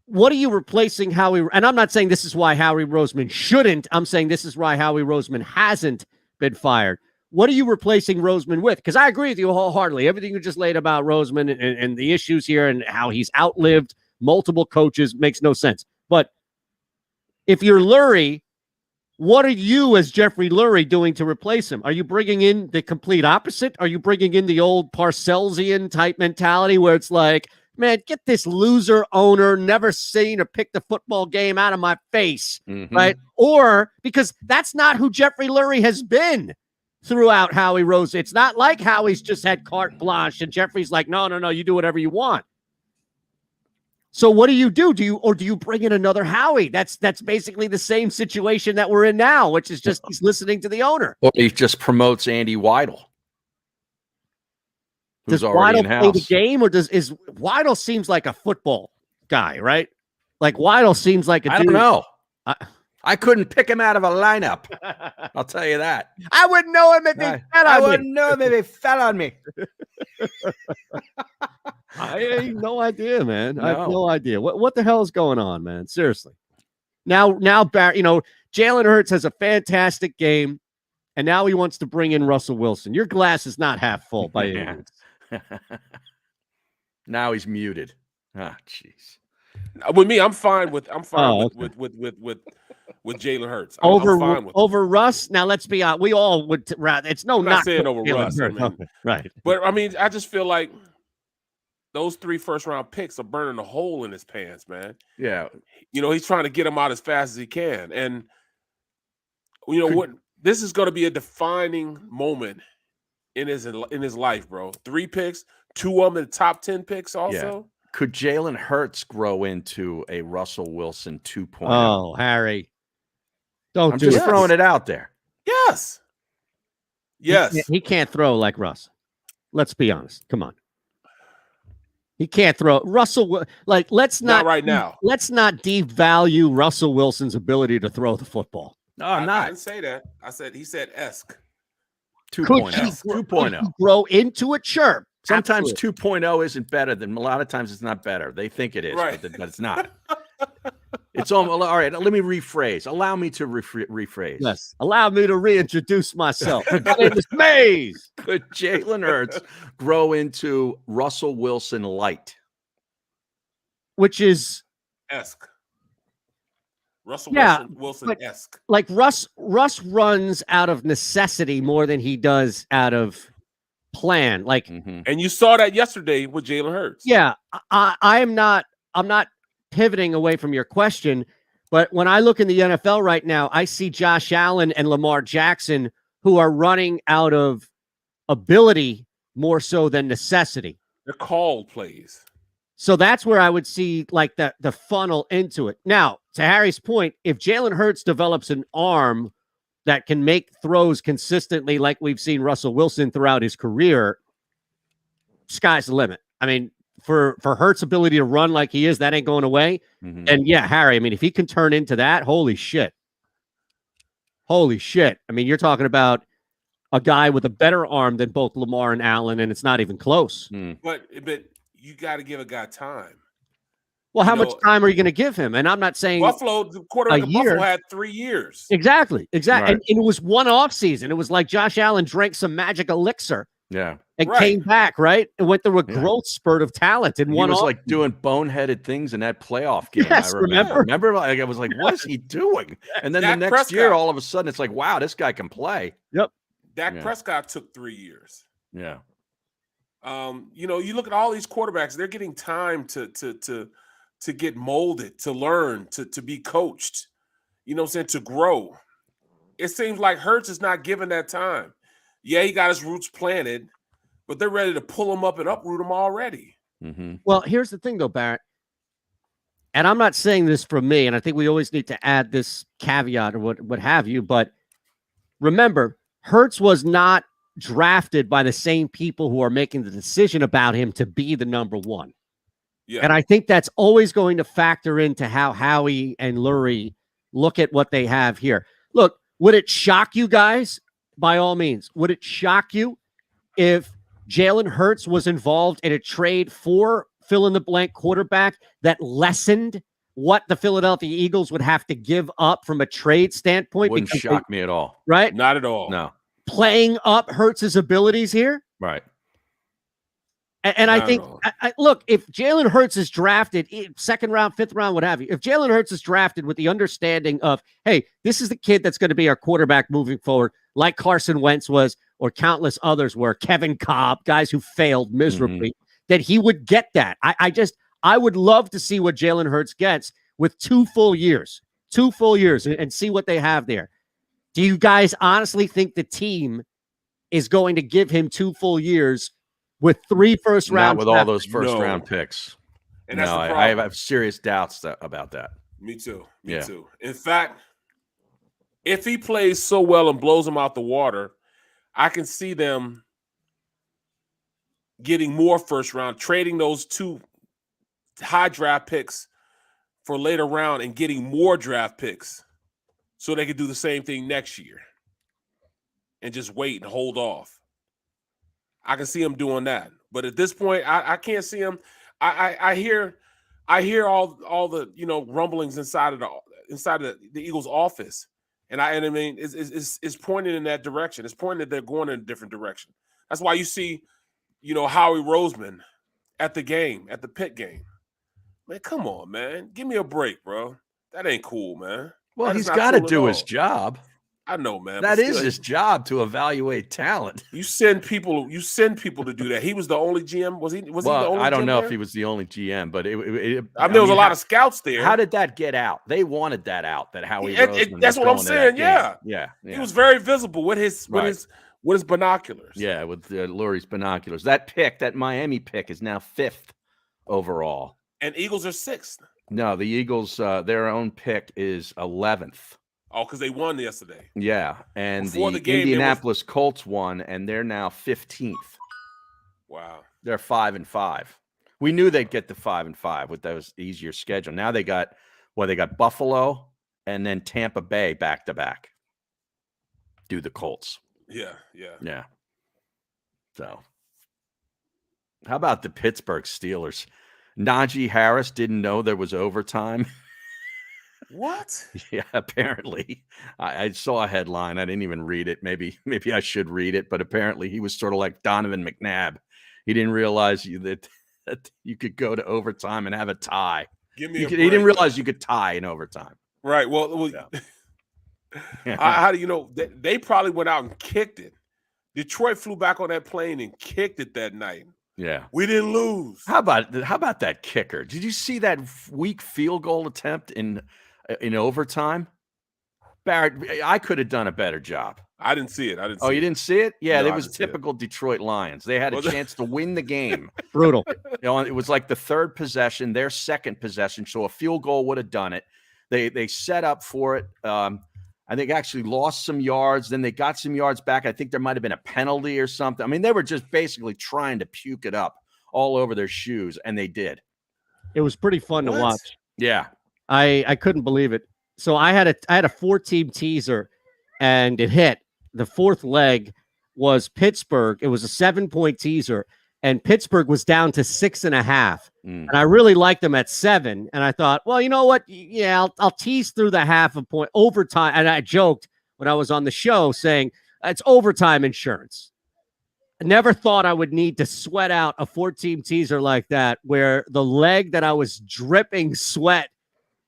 What are you replacing Howie? And I'm not saying this is why Howie Roseman shouldn't. I'm saying this is why Howie Roseman hasn't been fired. What are you replacing Roseman with? Because I agree with you wholeheartedly. Everything you just laid about Roseman and the issues here and how he's outlived multiple coaches makes no sense. But if you're Lurie, what are you as Jeffrey Lurie doing to replace him? Are you bringing in the complete opposite? Are you bringing in the old Parcellsian type mentality where it's like, man, get this loser owner, never seen or picked a football game out of my face, right? Or because that's not who Jeffrey Lurie has been throughout Howie Rose. It's not like Howie's just had carte blanche and Jeffrey's like, no, you do whatever you want. So what do? Do you bring in another Howie? That's basically the same situation that we're in now, which is just he's listening to the owner. Or he just promotes Andy Weidel. Does Weidel play the game, or is Weidel seems like a football guy, right? Like Weidel seems like I don't know. I couldn't pick him out of a lineup. I'll tell you that. I wouldn't know him if he fell on me. I wouldn't know him if he fell on me. I have no idea, man. I have no idea. What the hell is going on, man? Seriously. Now, Barrett, Jalen Hurts has a fantastic game, and now he wants to bring in Russell Wilson. Your glass is not half full by any means. Now he's muted. Ah, jeez. With me, I'm fine with Jalen Hurts. I'm fine with over Russ. Now let's be honest. We all would rather. It's no I'm not saying over Russ, right? But I mean, I just feel like those 3 first-round picks are burning a hole in his pants, man. Yeah, he's trying to get them out as fast as he can, and what? This is going to be a defining moment in his life, bro. 3 picks, 2 of them in the top 10 picks, also. Yeah. Could Jalen Hurts grow into a Russell Wilson 2.0? Oh, Harry. I'm just throwing it out there. Yes. He can't throw like Russ. Let's be honest. Come on. He can't throw. Russell, let's not right now. Let's not devalue Russell Wilson's ability to throw the football. No, I'm not. I didn't say that. He said esque. 2.0. 2.0. Grow into a chirp. Sometimes 2.0 isn't better than a lot of times it's not better. They think it is, right. but it's not. It's all right. Let me rephrase. Allow me to rephrase. Yes. Allow me to reintroduce myself. My name is Mays. Could Jalen Hurts grow into Russell Wilson light? Which is esque. Russell Wilson-esque. Like Russ runs out of necessity more than he does out of plan. Like, and you saw that yesterday with Jalen Hurts. Yeah, I'm not pivoting away from your question, but when I look in the NFL right now, I see Josh Allen and Lamar Jackson who are running out of ability more so than necessity. They're called plays. So that's where I would see like the funnel into it. Now, to Harry's point, if Jalen Hurts develops an arm that can make throws consistently like we've seen Russell Wilson throughout his career, sky's the limit. I mean, for Hurts' ability to run like he is, that ain't going away. And yeah, Harry, I mean, if he can turn into that, holy shit. Holy shit. I mean, you're talking about a guy with a better arm than both Lamar and Allen, and it's not even close. But you got to give a guy time. Well, how much time are you going to give him? And I'm not saying Buffalo, the quarterback of Buffalo had 3 years. Exactly. Right. And it was one off season. It was like Josh Allen drank some magic elixir. Yeah. And came back, right? And went through a growth spurt of talent in one. He was like doing boneheaded things in that playoff game. Yes, I remember, like, I was like, what is he doing? And then the next year, all of a sudden, it's like, wow, this guy can play. Yep. Dak Prescott took 3 years. Yeah. You look at all these quarterbacks, they're getting time to get molded, to learn, to be coached, to grow. It seems like Hurts is not given that time. Yeah, he got his roots planted, but they're ready to pull him up and uproot him already. Well, here's the thing, though, Barrett. and I'm not saying this from me, and I think we always need to add this caveat or what have you, but remember, Hurts was not drafted by the same people who are making the decision about him to be the number one. Yeah. And I think that's always going to factor into how Howie and Lurie look at what they have here. Look, would it shock you guys? By all means, would it shock you if Jalen Hurts was involved in a trade for fill-in-the-blank quarterback that lessened what the Philadelphia Eagles would have to give up from a trade standpoint? Wouldn't shock me at all. Right? Not at all. No. Playing up Hurts' abilities here? Right. And I think, look, if Jalen Hurts is drafted, second round, fifth round, what have you, if Jalen Hurts is drafted with the understanding of, hey, this is the kid that's going to be our quarterback moving forward, like Carson Wentz was, or countless others were, Kevin Cobb, guys who failed miserably, that he would get that. I would love to see what Jalen Hurts gets with 2 full years, and see what they have there. Do you guys honestly think the team is going to give him 2 full years with 3 first round? Not with all those first round picks. And that's the problem. I have serious doubts about that. Me too. Me too. In fact, if he plays so well and blows them out the water, I can see them getting more first round, trading those 2 high draft picks for later round and getting more draft picks so they could do the same thing next year and just wait and hold off. I can see him doing that. But at this point, I can't see him. I hear all the rumblings inside of the Eagles office. And I mean, it's pointing in that direction. It's pointing that they're going in a different direction. That's why you see, Howie Roseman at the Pitt game. Man, come on, man. Give me a break, bro. That ain't cool, man. Well, he's got to do his job. I know, man. That is his job, to evaluate talent. You send people to do that. He was the only GM. Was he the only I don't GM know there? if he was the only GM, but there was a lot of scouts there. How did that get out? They wanted that out. That Howie Roseman. That's what I'm saying. Yeah. He was very visible with his binoculars. Yeah, with Lurie's binoculars. That Miami pick, is now 5th overall. And Eagles are 6th. No, the Eagles, their own pick is 11th. Oh, because they won yesterday. Yeah, and Before the game, Indianapolis Colts won, and they're now 15th. Wow. They're 5-5. We knew they'd get the 5-5 with those easier schedule. Now they got Buffalo and then Tampa Bay back to back. Do the Colts. Yeah. So, how about the Pittsburgh Steelers? Najee Harris didn't know there was overtime. What? Yeah, apparently. I saw a headline. I didn't even read it. Maybe I should read it, but apparently he was sort of like Donovan McNabb. He didn't realize that you could go to overtime and have a tie. He didn't realize you could tie in overtime. Right. Well how do you know? They probably went out and kicked it. Detroit flew back on that plane and kicked it that night. Yeah. We didn't lose. How about that kicker? Did you see that weak field goal attempt in overtime? Barrett, I could have done a better job. I didn't see it. You didn't see it? Yeah, No, it was typical Detroit Lions. They had a chance to win the game. Brutal. It was like the 3rd possession, their 2nd possession, so a field goal would have done it. They set up for it. I think actually lost some yards. Then they got some yards back. I think there might have been a penalty or something. I mean, they were just basically trying to puke it up all over their shoes, and they did. It was pretty fun to watch. Yeah. I couldn't believe it. So I had a 4-team teaser, and it hit. The 4th leg was Pittsburgh. It was a 7-point teaser, and Pittsburgh was down to 6.5. And I really liked them at 7. And I thought, well, you know what? Yeah, I'll tease through the half a point overtime. And I joked when I was on the show saying it's overtime insurance. I never thought I would need to sweat out a 4-team teaser like that, where the leg that I was dripping sweat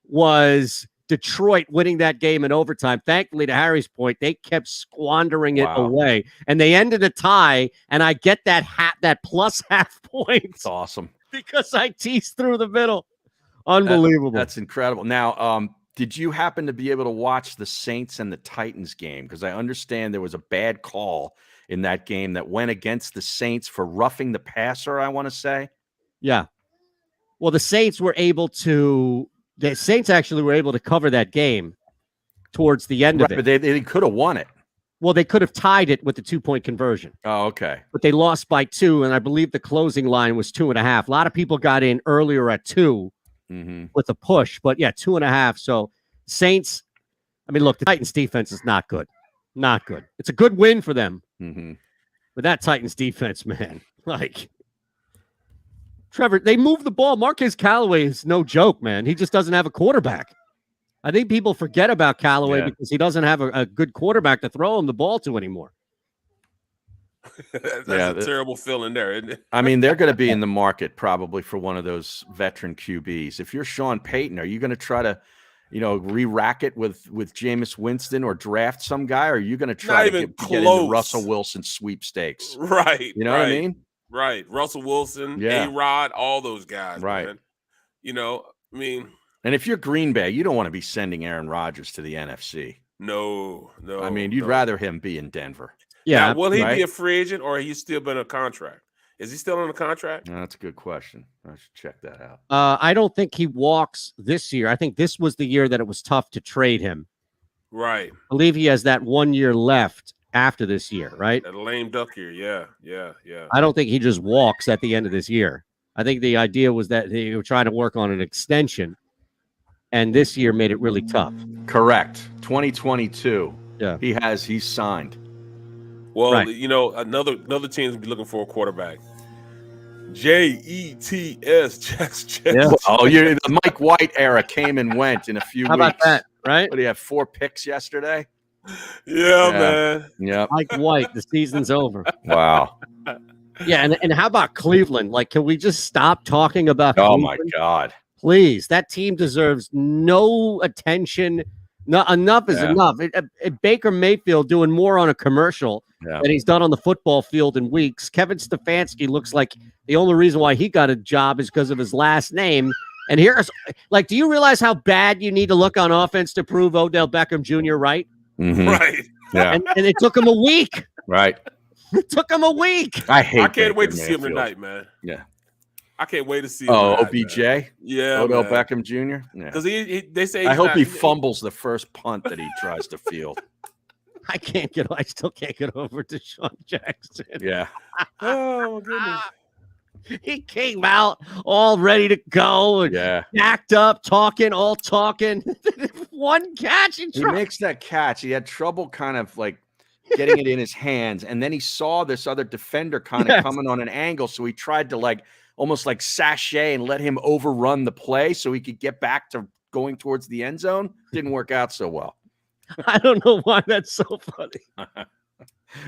was Detroit winning that game in overtime. Thankfully, to Harry's point, they kept squandering it away, and they ended a tie. And I get that plus half point. It's awesome because I teased through the middle. Unbelievable. That's incredible. Now, did you happen to be able to watch the Saints and the Titans game? Because I understand there was a bad call in that game that went against the Saints for roughing the passer, I want to say. Yeah. Well, the Saints were able to the Saints actually were able to cover that game towards the end of it. But they could have won it. Well, they could have tied it with the 2-point conversion. Oh, okay. But they lost by 2, and I believe the closing line was 2.5. A lot of people got in earlier at 2 with a push, but yeah, 2.5. So Saints, I mean, look, the Titans defense is not good. Not good. It's a good win for them. But that Titans defense, man, like, Trevor, they move the ball. Marquez Callaway is no joke, man. He just doesn't have a quarterback. I think people forget about Callaway because he doesn't have a good quarterback to throw him the ball to anymore. That's a terrible feeling there, isn't it? I mean, they're going to be in the market probably for one of those veteran QBs. If you're Sean Payton, are you going to try to, re-rack it with Jameis Winston or draft some guy? Or are you going to try to get into Russell Wilson sweepstakes? Right. You know what I mean? Right. Russell Wilson, yeah. A-Rod, all those guys. Right. Man. And if you're Green Bay, you don't want to be sending Aaron Rodgers to the NFC. No. I mean, you'd rather him be in Denver. Yeah. Now, will he be a free agent or he's still been a contract? Is he still on a contract? No, that's a good question. I should check that out. I don't think he walks this year. I think this was the year that it was tough to trade him. Right. I believe he has that 1 year left after this year, right? That lame duck year. Yeah. I don't think he just walks at the end of this year. I think the idea was that they were trying to work on an extension. And this year made it really tough. Correct. 2022. Yeah. He's signed. Well, right. Another team's gonna be looking for a quarterback. JETS. Jets. Yeah. Oh, the Mike White era came and went in a few weeks. How about that, right? What do you have, 4 picks yesterday? Yeah, man. Yeah. Mike White, the season's over. Wow. Yeah, and how about Cleveland? Like, can we just stop talking about Cleveland? My God. Please, that team deserves no attention. No, enough is enough. Baker Mayfield doing more on a commercial than he's done on the football field in weeks. Kevin Stefanski looks like the only reason why he got a job is because of his last name. And here's, do you realize how bad you need to look on offense to prove Odell Beckham Jr. right? Right. Yeah. And it took him a week. Right. It took him a week. I can't wait to see him tonight, man. Yeah. I can't wait to see him. OBJ? Man. Yeah. Odell Beckham Jr.? Yeah. Because they say I hope he fumbles the first punt that he tries to field. I still can't get over Deshaun Jackson. Yeah. Oh, my goodness. He came out all ready to go and backed up, talking. One catch. He makes that catch. He had trouble kind of like getting it in his hands. And then he saw this other defender kind of coming on an angle. So he tried to almost like sachet and let him overrun the play so he could get back to going towards the end zone. Didn't work out so well. I don't know why that's so funny.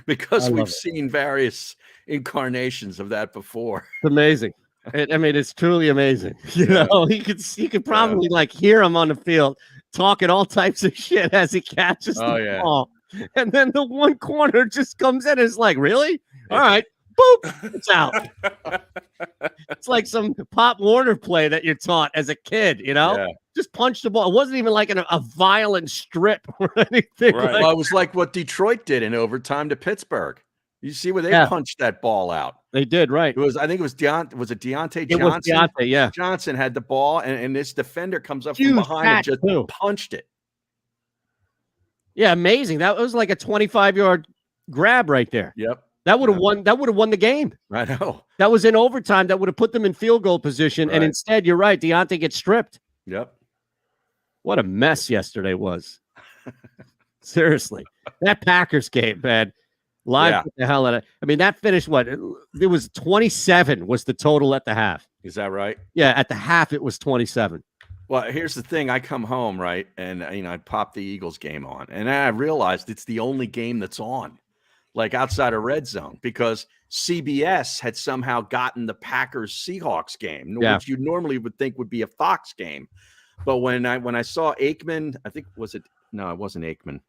Because we've seen various incarnations of that before. It's amazing. It's truly amazing. You could probably hear him on the field talking all types of shit as he catches the ball. And then the one corner just comes in and is like, really? All right. Boop, it's out. It's like some Pop Warner play that you're taught as a kid, Just punch the ball. It wasn't even like a violent strip or anything. Right. Well, it was like what Detroit did in overtime to Pittsburgh. You see where they punched that ball out. They did, right. I think it was Deontay Johnson? It was Deontay, yeah. Johnson had the ball, and this defender comes up from behind and just punched it. Yeah, amazing. That was like a 25-yard grab right there. Yep. That would have won. That would have won the game. I know. That was in overtime. That would have put them in field goal position. Right. And instead, you're right. Deontay gets stripped. Yep. What a mess yesterday was. Seriously, that Packers game, man. Live the hell out of. That finished what? It was 27 was the total at the half. Is that right? Yeah, at the half it was 27. Well, here's the thing. I come home, right, and I pop the Eagles game on, and I realized it's the only game that's on. Outside of red zone, because CBS had somehow gotten the Packers Seahawks game, which you normally would think would be a Fox game. But when I saw Aikman, I think it wasn't Aikman.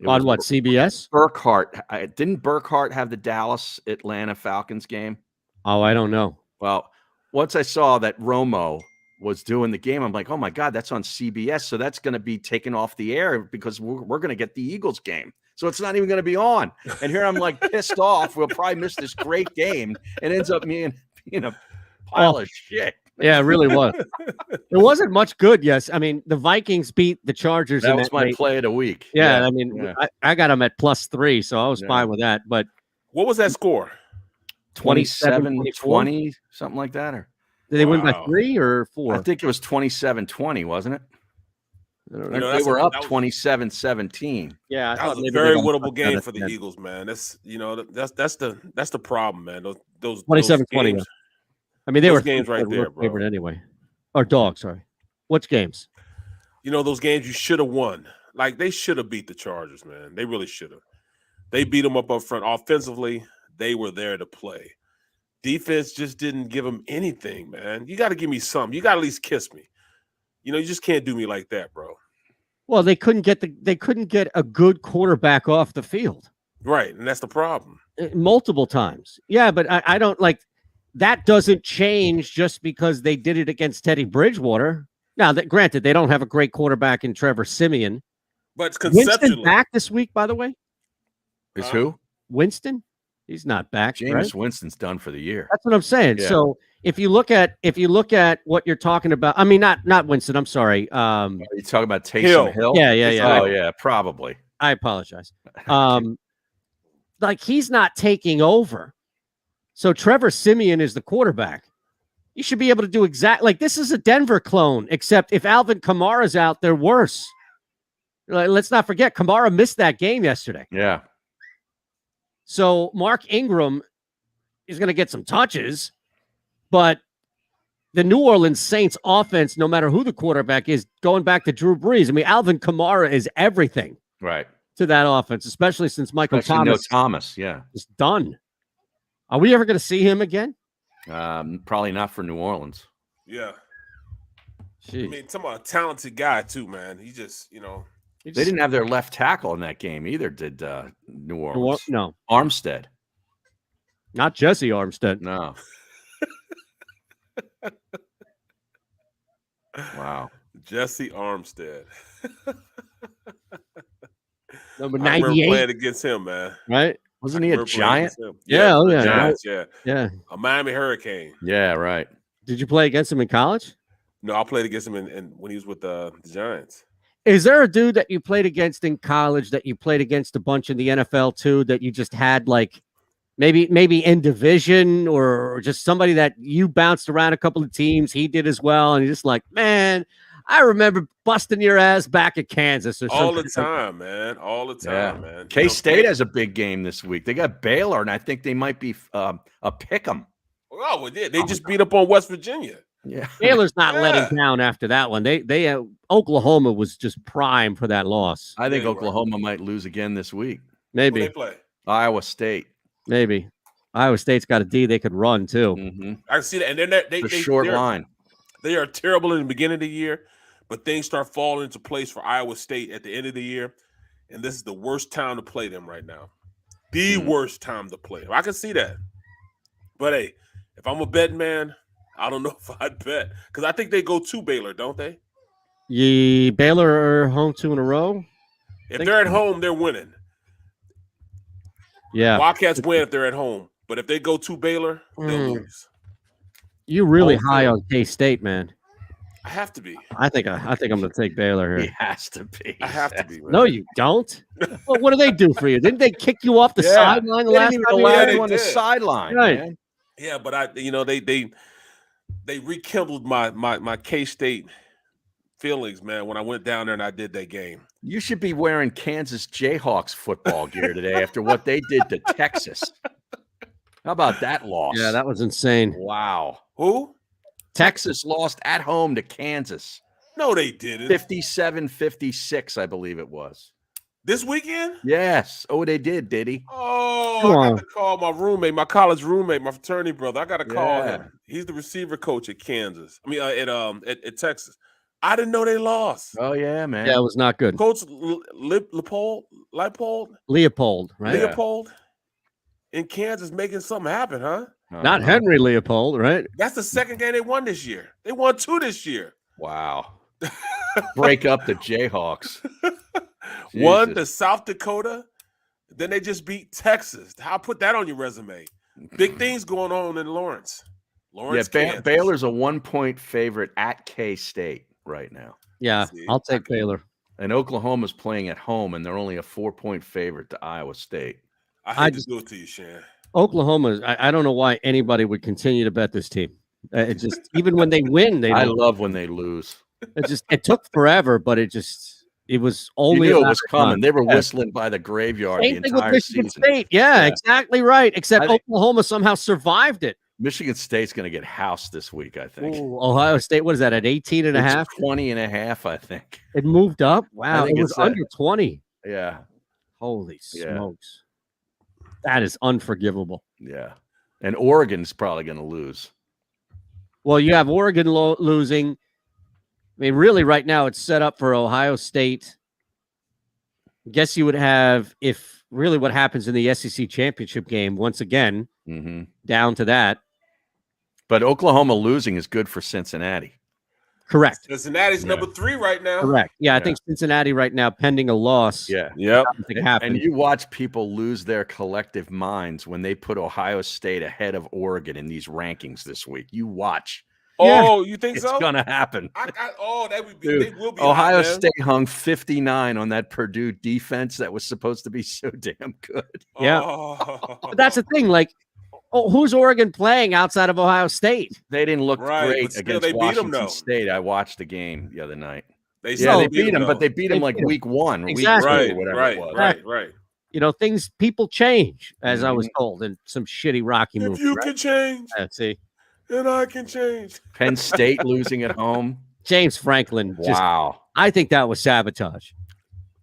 On what, CBS? Burkhart. Didn't Burkhart have the Dallas Atlanta Falcons game? Oh, I don't know. Well, once I saw that Romo was doing the game, I'm like, oh my God, that's on CBS. So that's going to be taken off the air because we're going to get the Eagles game. So it's not even going to be on. And here I'm pissed off. We'll probably miss this great game. And ends up being a pile of shit. Yeah, it really was. It wasn't much good. Yes, I mean the Vikings beat the Chargers. That was my play of the week. Yeah, I mean I got them at +3, so I was fine with that. But what was that score? 27-20, something like that, or did they win by 3 or 4? I think it was 27-20, wasn't it? They were up 27-17. Yeah, that was a very winnable game for the Eagles, man. That's that's the problem, man. Those 27-20. I mean, they were games right there, bro. Favorite anyway, or dog. Sorry, which games? Those games you should have won. Like they should have beat the Chargers, man. They really should have. They beat them up front offensively. They were there to play. Defense just didn't give them anything, man. You got to give me something. You got to at least kiss me. You just can't do me like that, bro. Well, they couldn't get a good quarterback off the field. Right, and that's the problem. Multiple times. Yeah, but I don't like that doesn't change just because they did it against Teddy Bridgewater. Now, granted, they don't have a great quarterback in Trevor Siemian. But conceptually. Winston back this week, by the way? Is who? Winston? He's not back. Jameis right? Winston's done for the year. That's what I'm saying. Yeah. So if you look at what you're talking about, I mean, not Winston. I'm sorry. You talking about Taysom Hill? Yeah. Oh yeah, probably. I apologize. Like he's not taking over. So Trevor Siemian is the quarterback. You should be able to do like this is a Denver clone, except if Alvin Kamara's out, they're worse. Let's not forget Kamara missed that game yesterday. Yeah. So Mark Ingram is going to get some touches, but the New Orleans Saints offense, no matter who the quarterback is, going back to Drew Brees. I mean, Alvin Kamara is everything to that offense, especially since Michael Thomas is done. Are we ever going to see him again? Probably not for New Orleans. Yeah. Jeez. I mean, talking about a talented guy too, man. He just, They didn't have their left tackle in that game either, did New Orleans? No. Armstead. Not Jesse Armstead. No. Wow. Jesse Armstead. Number 98. I remember playing against him, man. Right? Wasn't he a Giant? Yeah. Giants, yeah. A Miami Hurricane. Yeah, right. Did you play against him in college? No, I played against him when he was with the Giants. Is there a dude that you played against in college that you played against a bunch in the NFL too that you just had like maybe in division or just somebody that you bounced around a couple of teams, he did as well, and you're just like, man, I remember busting your ass back at Kansas or something. All the time, man. All the time, man. K-State has a big game this week. They got Baylor, and I think they might be a pick'em. Oh, well, they just beat up on West Virginia. Yeah, Baylor's not letting down after that one. They Oklahoma was just prime for that loss. I think Oklahoma might lose again this week. Maybe. Who they play? Iowa State. Maybe. Iowa State's got a D they could run too. Mm-hmm. I can see that, and then they short line. They are terrible in the beginning of the year, but things start falling into place for Iowa State at the end of the year, and this is the worst time to play them right now. The worst time to play them. I can see that, but hey, if I'm a betting man, I don't know if I'd bet because I think they go to Baylor, don't they? Baylor are home 2 in a row. If they're at home, they're winning. Yeah, Wildcats win if they're at home, but if they go to Baylor, they'll lose. You really high on K-State, man. I have to be. I think I'm going to take Baylor here. He has to be. I have to be. Man. No, you don't. Well, what do they do for you? Didn't they kick you off the sideline the last time you were on the sideline? Right. Man. Yeah, but they rekindled my K-State feelings, man, when I went down there and I did that game. You should be wearing Kansas Jayhawks football gear today after what they did to Texas. How about that loss? Yeah, that was insane. Wow. Who? Texas lost at home to Kansas. No, they didn't. 57-56, I believe it was. This weekend? Yes. Oh, they did he? Oh, I got to call my roommate, my college roommate, my fraternity brother. I got to call him. He's the receiver coach at Kansas. I mean, at Texas. I didn't know they lost. Oh, yeah, man. Yeah, it was not good. Coach Leopold, right? Leopold in Kansas making something happen, huh? Not Henry Leopold, right? That's the second game they won this year. They won 2 this year. Wow. Break up the Jayhawks. One to South Dakota. Then they just beat Texas. How put that on your resume? Big things going on in Lawrence. Lawrence, Baylor's a 1-point favorite at K-State right now. Yeah, I'll take Baylor. And Oklahoma's playing at home, and they're only a 4-point favorite to Iowa State. I hate to do it to you, Shan. Oklahoma, I don't know why anybody would continue to bet this team. It just, even when they win, I love when they lose. It took forever, but it was only it was coming. They were whistling by the graveyard the entire Michigan season. State. Yeah, exactly right. Except Oklahoma somehow survived it. Michigan State's going to get housed this week, I think. Ooh, Ohio State, what is that, at 18.5? 20.5, I think. It moved up? Wow, it was under 20. Yeah. Holy smokes. That is unforgivable. Yeah. And Oregon's probably going to lose. Well, you have Oregon losing. I mean, really, right now, it's set up for Ohio State. I guess you would have, if really what happens in the SEC championship game, once again, down to that. But Oklahoma losing is good for Cincinnati. Correct. Cincinnati's number 3 right now. Correct. Yeah, I think Cincinnati right now, pending a loss. Yeah. Yep. And you watch people lose their collective minds when they put Ohio State ahead of Oregon in these rankings this week. You watch. Oh, you think so? It's going to happen. That would be. They will be. Ohio State hung 59 on that Purdue defense that was supposed to be so damn good. Yeah. But that's the thing. Like, who's Oregon playing outside of Ohio State? They didn't look great against they beat Washington them, State. I watched the game the other night. They beat them, but they beat them like week 1, exactly. week 2, whatever it was. Right. You know, people change, as I was told, in some shitty Rocky movie. If you can change, see, then I can change. Penn State losing at home. James Franklin. Wow. I think that was sabotage.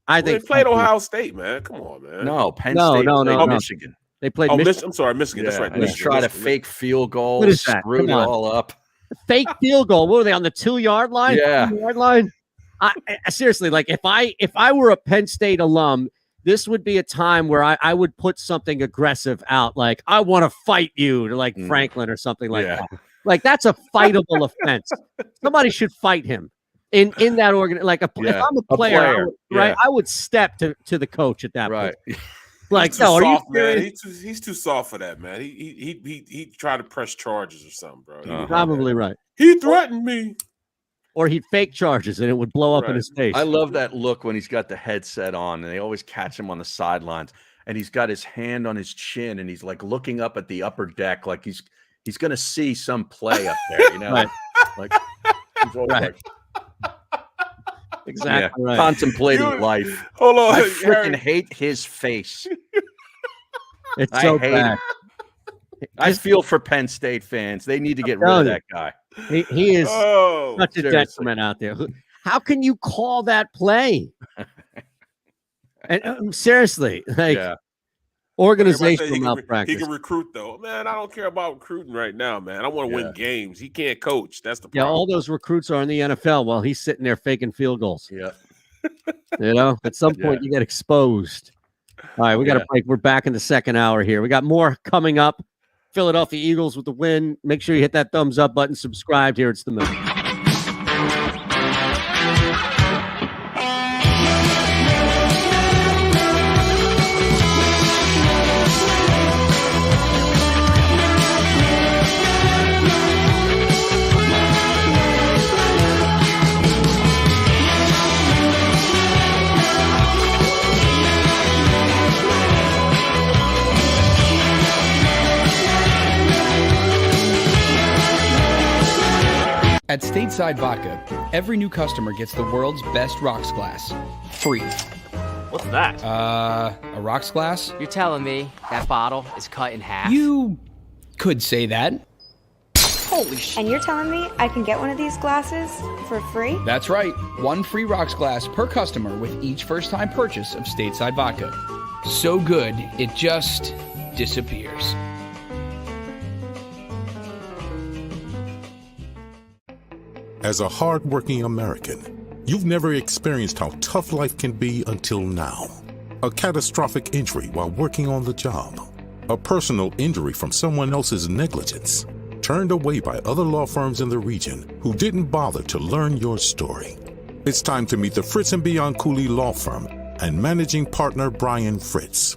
I think they played Ohio State, man. Come on, man. No, Penn State played Michigan. They played Michigan. I'm sorry, Michigan. That's right. And they tried a fake field goal. What is that? Screwed it all up. Fake field goal. What were they, on the 2-yard line? Yeah. 2-yard line? I seriously, like, if I were a Penn State alum, this would be a time where I would put something aggressive out, like, I want to fight you, to like Franklin or something like that. Like, that's a fightable offense. Somebody should fight him in that if I'm a player, I would step to the coach at that point. Like, he's too soft, man. He's too soft for that, man. He tried to press charges or something, bro. Probably right. He threatened me. Or he'd fake charges and it would blow up in his face. I love that look when he's got the headset on and they always catch him on the sidelines and he's got his hand on his chin and he's like looking up at the upper deck like he's going to see some play up there, you know? Like he's always like, exactly right. Contemplating life. Hold on. I freaking hate his face. It's so bad. I feel for Penn State fans. They need to get rid of that guy. He is such a detriment out there. How can you call that play? And seriously, like, organizational malpractice. He can recruit, though. Man, I don't care about recruiting right now, man. I want to win games. He can't coach. That's the problem. Yeah, all those recruits are in the NFL while he's sitting there faking field goals. Yeah. You know, at some point you get exposed. All right, we got a break. We're back in the second hour here. We got more coming up. Philadelphia Eagles with the win. Make sure you hit that thumbs up button. Subscribe here. It's the Mill. At Stateside Vodka, every new customer gets the world's best rocks glass, free. What's that? A rocks glass? You're telling me that bottle is cut in half? You could say that. Holy shit. And you're telling me I can get one of these glasses for free? That's right. 1 free rocks glass per customer with each first-time purchase of Stateside Vodka. So good, it just disappears. As a hard-working American, you've never experienced how tough life can be until now. A catastrophic injury while working on the job. A personal injury from someone else's negligence. Turned away by other law firms in the region who didn't bother to learn your story. It's time to meet the Fritz & Bianculli Law Firm and managing partner Brian Fritz.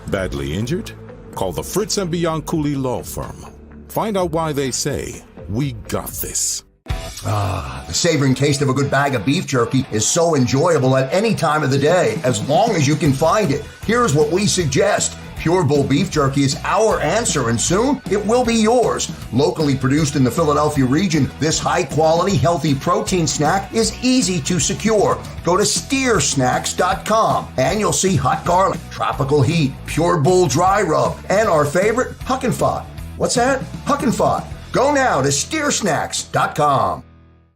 Badly injured? Call the Fritz & Bianculli Law Firm. Find out why they say, "We got this." The savoring taste of a good bag of beef jerky is so enjoyable at any time of the day, as long as you can find it. Here's what we suggest. Pure Bull Beef Jerky is our answer, and soon it will be yours. Locally produced in the Philadelphia region, this high-quality, healthy protein snack is easy to secure. Go to steersnacks.com, and you'll see hot garlic, tropical heat, Pure Bull dry rub, and our favorite, Huck and Fod. What's that? Huck and Fod. Go now to steersnacks.com.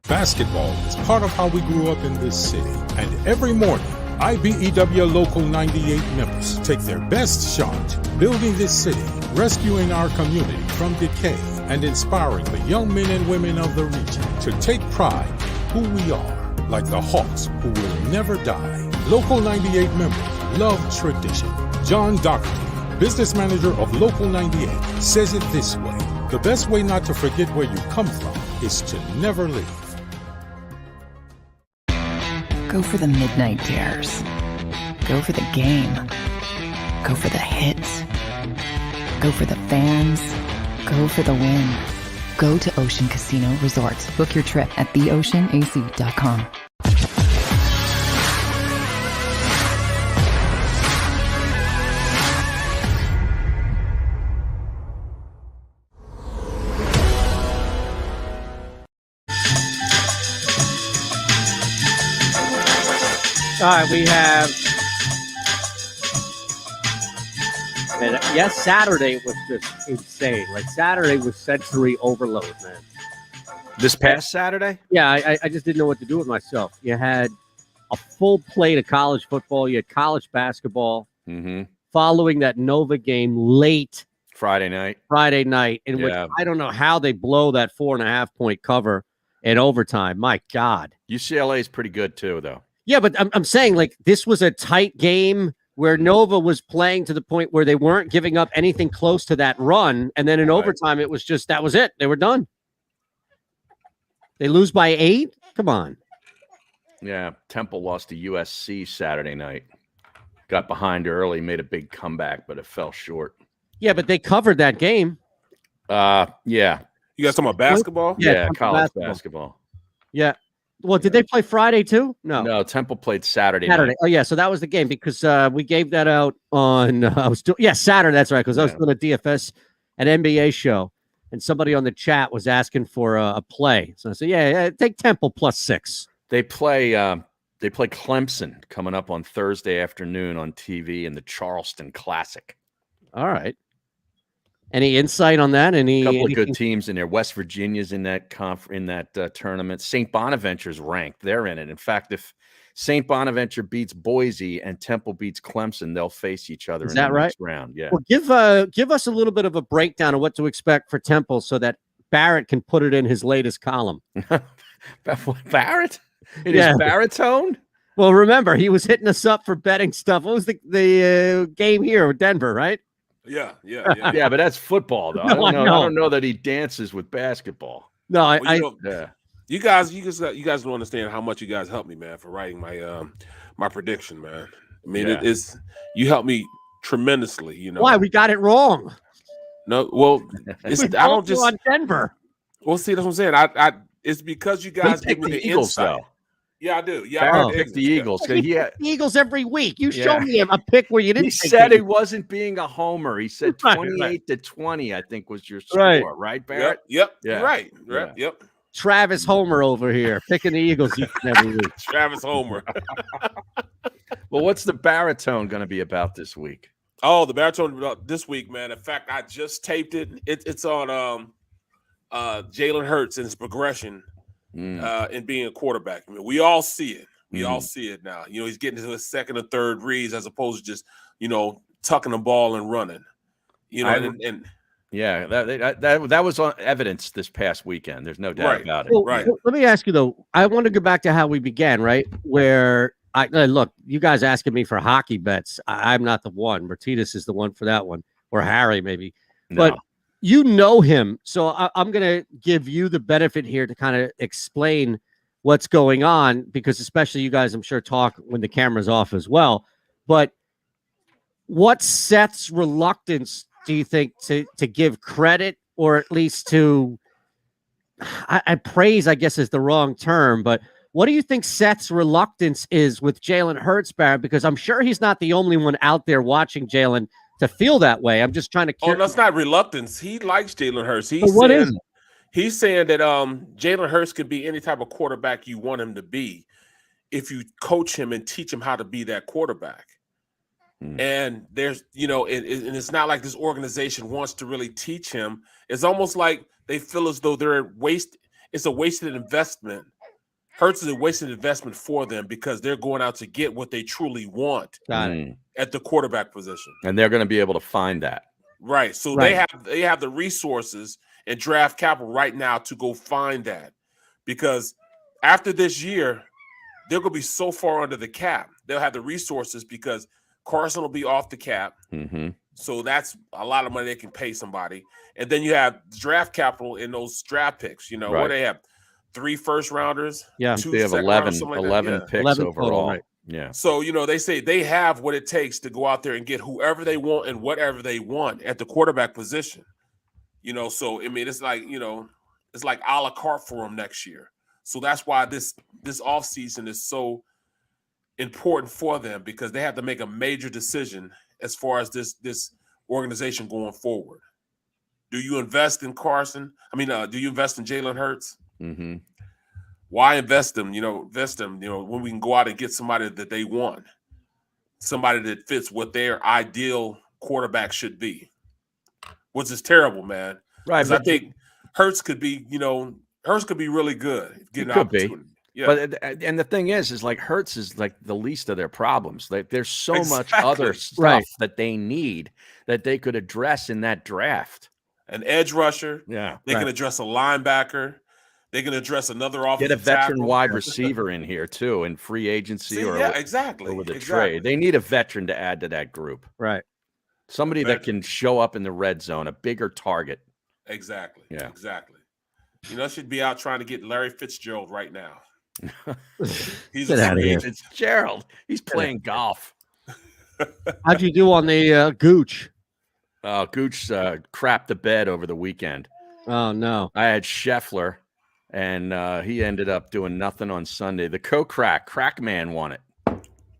Basketball is part of how we grew up in this city, and every morning, IBEW Local 98 members take their best shot, building this city, rescuing our community from decay, and inspiring the young men and women of the region to take pride in who we are, like the Hawks who will never die. Local 98 members love tradition. John Doherty, business manager of Local 98, says it this way: the best way not to forget where you come from is to never leave. Go for the midnight dares. Go for the game. Go for the hits. Go for the fans. Go for the win. Go to Ocean Casino Resort. Book your trip at theoceanac.com. All right, we have. And yes, Saturday was just insane. Like, Saturday was sensory overload, man. This past Saturday? Yeah, I just didn't know what to do with myself. You had a full plate of college football. You had college basketball. Following that Nova game late Friday night, in which I don't know how they blow that 4.5-point cover in overtime. My God. UCLA is pretty good too, though. Yeah, but I'm saying, like, this was a tight game where Nova was playing to the point where they weren't giving up anything close to that run. And then in overtime, it was just, that was it. They were done. They lose by 8? Come on. Yeah, Temple lost to USC Saturday night. Got behind early, made a big comeback, but it fell short. Yeah, but they covered that game. Yeah. You guys talking about basketball? Yeah, college basketball. Yeah. Well, did they play Friday too? No, Temple played Saturday night. Oh, yeah, so that was the game because we gave that out on Saturday. That's right, because I was doing a DFS, an NBA show, and somebody on the chat was asking for a play. So I said, yeah, take Temple +6. They play Clemson coming up on Thursday afternoon on TV in the Charleston Classic. All right. Any insight on that? A couple of good teams in there. West Virginia's in that tournament. St. Bonaventure's ranked. They're in it. In fact, if St. Bonaventure beats Boise and Temple beats Clemson, they'll face each other in the next round. Yeah. Well, give us a little bit of a breakdown of what to expect for Temple so that Barrett can put it in his latest column. Barrett? It is baritone? Well, remember, he was hitting us up for betting stuff. What was the game here with Denver, right? Yeah. Yeah, but that's football, though. No, I don't know that he dances with basketball. No, You guys don't understand how much you guys helped me, man, for writing my prediction, man. I mean, it's you helped me tremendously. You know why we got it wrong? No, well, I don't just on Denver. Well, see, that's what I'm saying. It's because you guys give me the Eagles, insight. though. Yeah, I do. Yeah, Barrett picked the Eagles. He picked the Eagles every week. You show me a pick where you didn't. He said he wasn't being a homer. He said 28-20, I think, was your score, right, Barrett? Yep. Yeah. Right. Yep. Travis Homer over here picking the Eagles every week. Travis Homer. Well, what's the baritone going to be about this week? Oh, the baritone this week, man. In fact, I just taped it. It's on Jalen Hurts and his progression. And being a quarterback. I mean, we all see it. We all see it now. You know, he's getting to his second or third reads as opposed to just, tucking the ball and running. That was on evidence this past weekend. There's no doubt about it. Well, let me ask you though. I want to go back to how we began, right? Where look, you guys asking me for hockey bets. I'm not the one. Martinez is the one for that one, or Harry maybe. No. But you know him, so I'm going to give you the benefit here to kind of explain what's going on, because especially you guys, I'm sure, talk when the camera's off as well. But what Seth's reluctance do you think to give credit or at least to I praise, I guess is the wrong term, but what do you think Seth's reluctance is with Jalen Hurts, Barrett? Because I'm sure he's not the only one out there watching Jalen to feel that way. I'm just trying to. Oh, that's not reluctance. He likes Jalen Hurts. He's saying that Jalen Hurts could be any type of quarterback you want him to be if you coach him and teach him how to be that quarterback. And there's, and it's not like this organization wants to really teach him. It's almost like they feel as though it's a wasted investment. Hurts is a wasted investment for them because they're going out to get what they truly want at the quarterback position. And they're going to be able to find that. Right. So they have the resources and draft capital right now to go find that. Because after this year, they're going to be so far under the cap. They'll have the resources because Carson will be off the cap. So that's a lot of money they can pay somebody. And then you have draft capital in those draft picks. What they have? 3 first rounders. Yeah. 2 they have 11 like picks 11 overall. total, right. Yeah. So, they say they have what it takes to go out there and get whoever they want and whatever they want at the quarterback position. So, I mean, it's like, it's like a la carte for them next year. So that's why this offseason is so important for them, because they have to make a major decision as far as this organization going forward. Do you invest in Carson? I mean, do you invest in Jalen Hurts? Why invest them? When we can go out and get somebody that they want, somebody that fits what their ideal quarterback should be, which is terrible, man. Right. I think Hurts could be, Hurts could be really good. He could be. Yeah. But and the thing is like Hurts is like the least of their problems. Like there's so much other stuff that they need that they could address in that draft. An edge rusher. Yeah. They can address a linebacker. They can address another offensive Get a veteran tackle. wide receiver in here too in free agency or with a trade. They need a veteran to add to that group. Right. Somebody that can show up in the red zone, a bigger target. Exactly. Yeah. Exactly. Should be out trying to get Larry Fitzgerald right now. He's out of here. Fitzgerald. He's playing golf. How'd you do on the Gooch? Gooch crapped the bed over the weekend. Oh no! I had Scheffler, and he ended up doing nothing on Sunday. The crack man won it.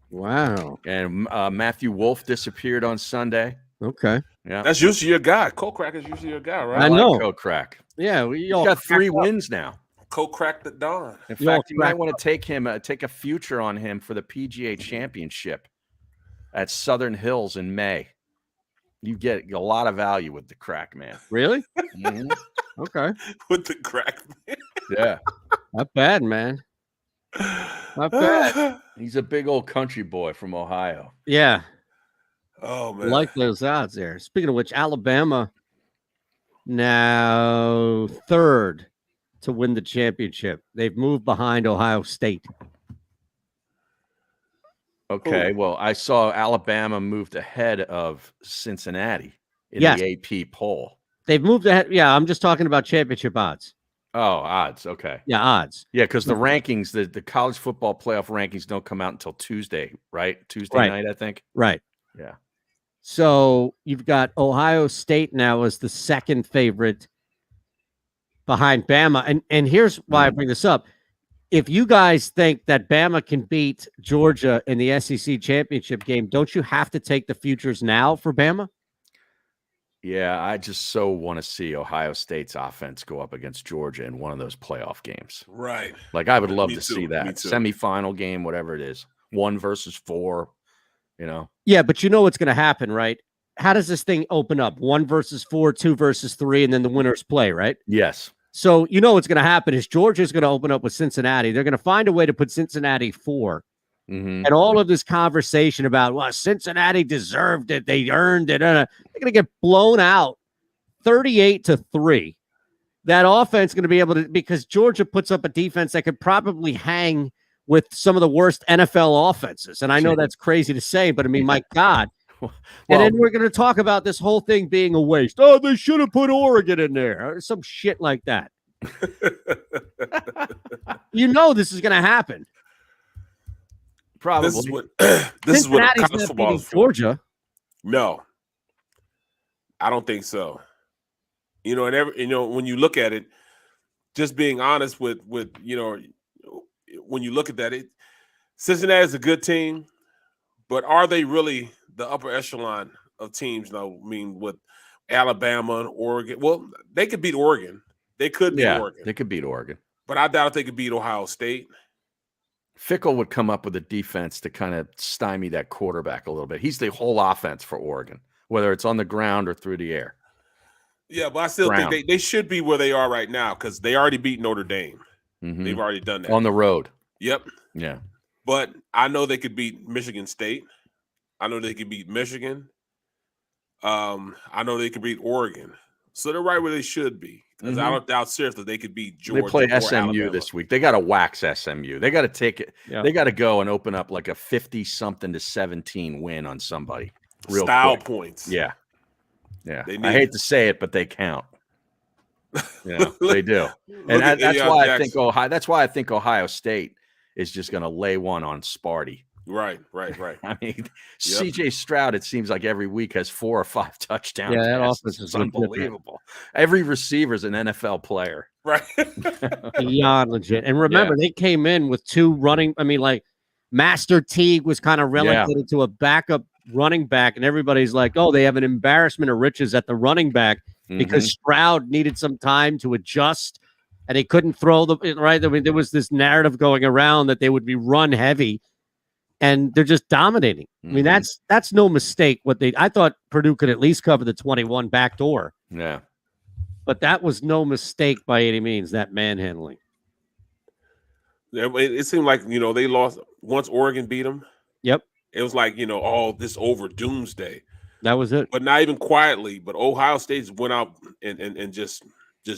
Wow! And Matthew Wolf disappeared on Sunday. Okay. Yeah, that's usually your guy. Kokrak is usually your guy, right? I know. Kokrak. Yeah, we all got 3 wins now. Kokrak at dawn. In fact, you might want to take a future on him for the PGA Championship at Southern Hills in May. You get a lot of value with the crack man. Really? Okay. With the crack man. Yeah. Not bad, man. Not bad. He's a big old country boy from Ohio. Yeah. Oh, man. I like those odds there. Speaking of which, Alabama now 3rd to win the championship. They've moved behind Ohio State. Okay, well, I saw Alabama moved ahead of Cincinnati in the AP poll. They've moved ahead. Yeah, I'm just talking about championship odds. Oh, odds. Okay. Yeah, odds. Yeah, because the rankings, the college football playoff rankings don't come out until Tuesday, right? Tuesday night, I think. Right. Yeah. So you've got Ohio State now as the 2nd favorite behind Bama. And here's why I bring this up. If you guys think that Bama can beat Georgia in the SEC championship game, don't you have to take the futures now for Bama? Yeah, I just so want to see Ohio State's offense go up against Georgia in one of those playoff games. Right. Like I would love to see that semifinal game, whatever it is, 1 versus 4, Yeah, but you know what's going to happen, right? How does this thing open up? 1 versus 4, 2 versus 3, and then the winners play, right? Yes. So you know what's going to happen is Georgia's going to open up with Cincinnati. They're going to find a way to put Cincinnati 4. And all of this conversation about, well, Cincinnati deserved it. They earned it. They're going to get blown out 38-3. That offense is going to be able to, because Georgia puts up a defense that could probably hang with some of the worst NFL offenses. And I know that's crazy to say, but I mean, my God. Well, and then we're going to talk about this whole thing being a waste. Oh, they should have put Oregon in there or some shit like that. This is going to happen. Probably. This is what college football is for. Georgia. No, I don't think so. You know, and when you look at it, just being honest with when you look at that, Cincinnati is a good team, but are they really the upper echelon of teams? No, I mean, with Alabama and Oregon. Well, they could beat Oregon. They could beat Oregon. They could beat Oregon. But I doubt if they could beat Ohio State. Fickle would come up with a defense to kind of stymie that quarterback a little bit. He's the whole offense for Oregon, whether it's on the ground or through the air. Yeah, but I still think they should be where they are right now because they already beat Notre Dame. They've already done that. On the road. Yep. Yeah. But I know they could beat Michigan State. I know they could beat Michigan. I know they could beat Oregon. So they're right where they should be. Because I don't doubt seriously they could beat Georgia. They play or SMU Alabama this week. They got to wax SMU. They got to take it. Yeah. They got to go and open up like a 50-something to 17 win on somebody. Real Style quick. points. Yeah. Yeah. They I hate to say it, but they count. They do. And that's why I think Ohio. That's why I think Ohio State is just going to lay one on Sparty. Right. I mean, CJ Stroud, it seems like every week has 4 or 5 touchdowns. Yeah, that offense is unbelievable. Every receiver's an NFL player. Right. Beyond legit. And remember, they came in with 2 running. I mean, like Master Teague was kind of relegated to a backup running back, and everybody's like, oh, they have an embarrassment of riches at the running back because Stroud needed some time to adjust and they couldn't throw the right. I mean, there was this narrative going around that they would be run heavy. And they're just dominating. I mean, that's no mistake. I thought Purdue could at least cover the 21 back door. Yeah. But that was no mistake by any means, that manhandling. It seemed like, they lost once Oregon beat them. Yep. It was like, this over doomsday. That was it. But not even quietly. But Ohio State went out and just they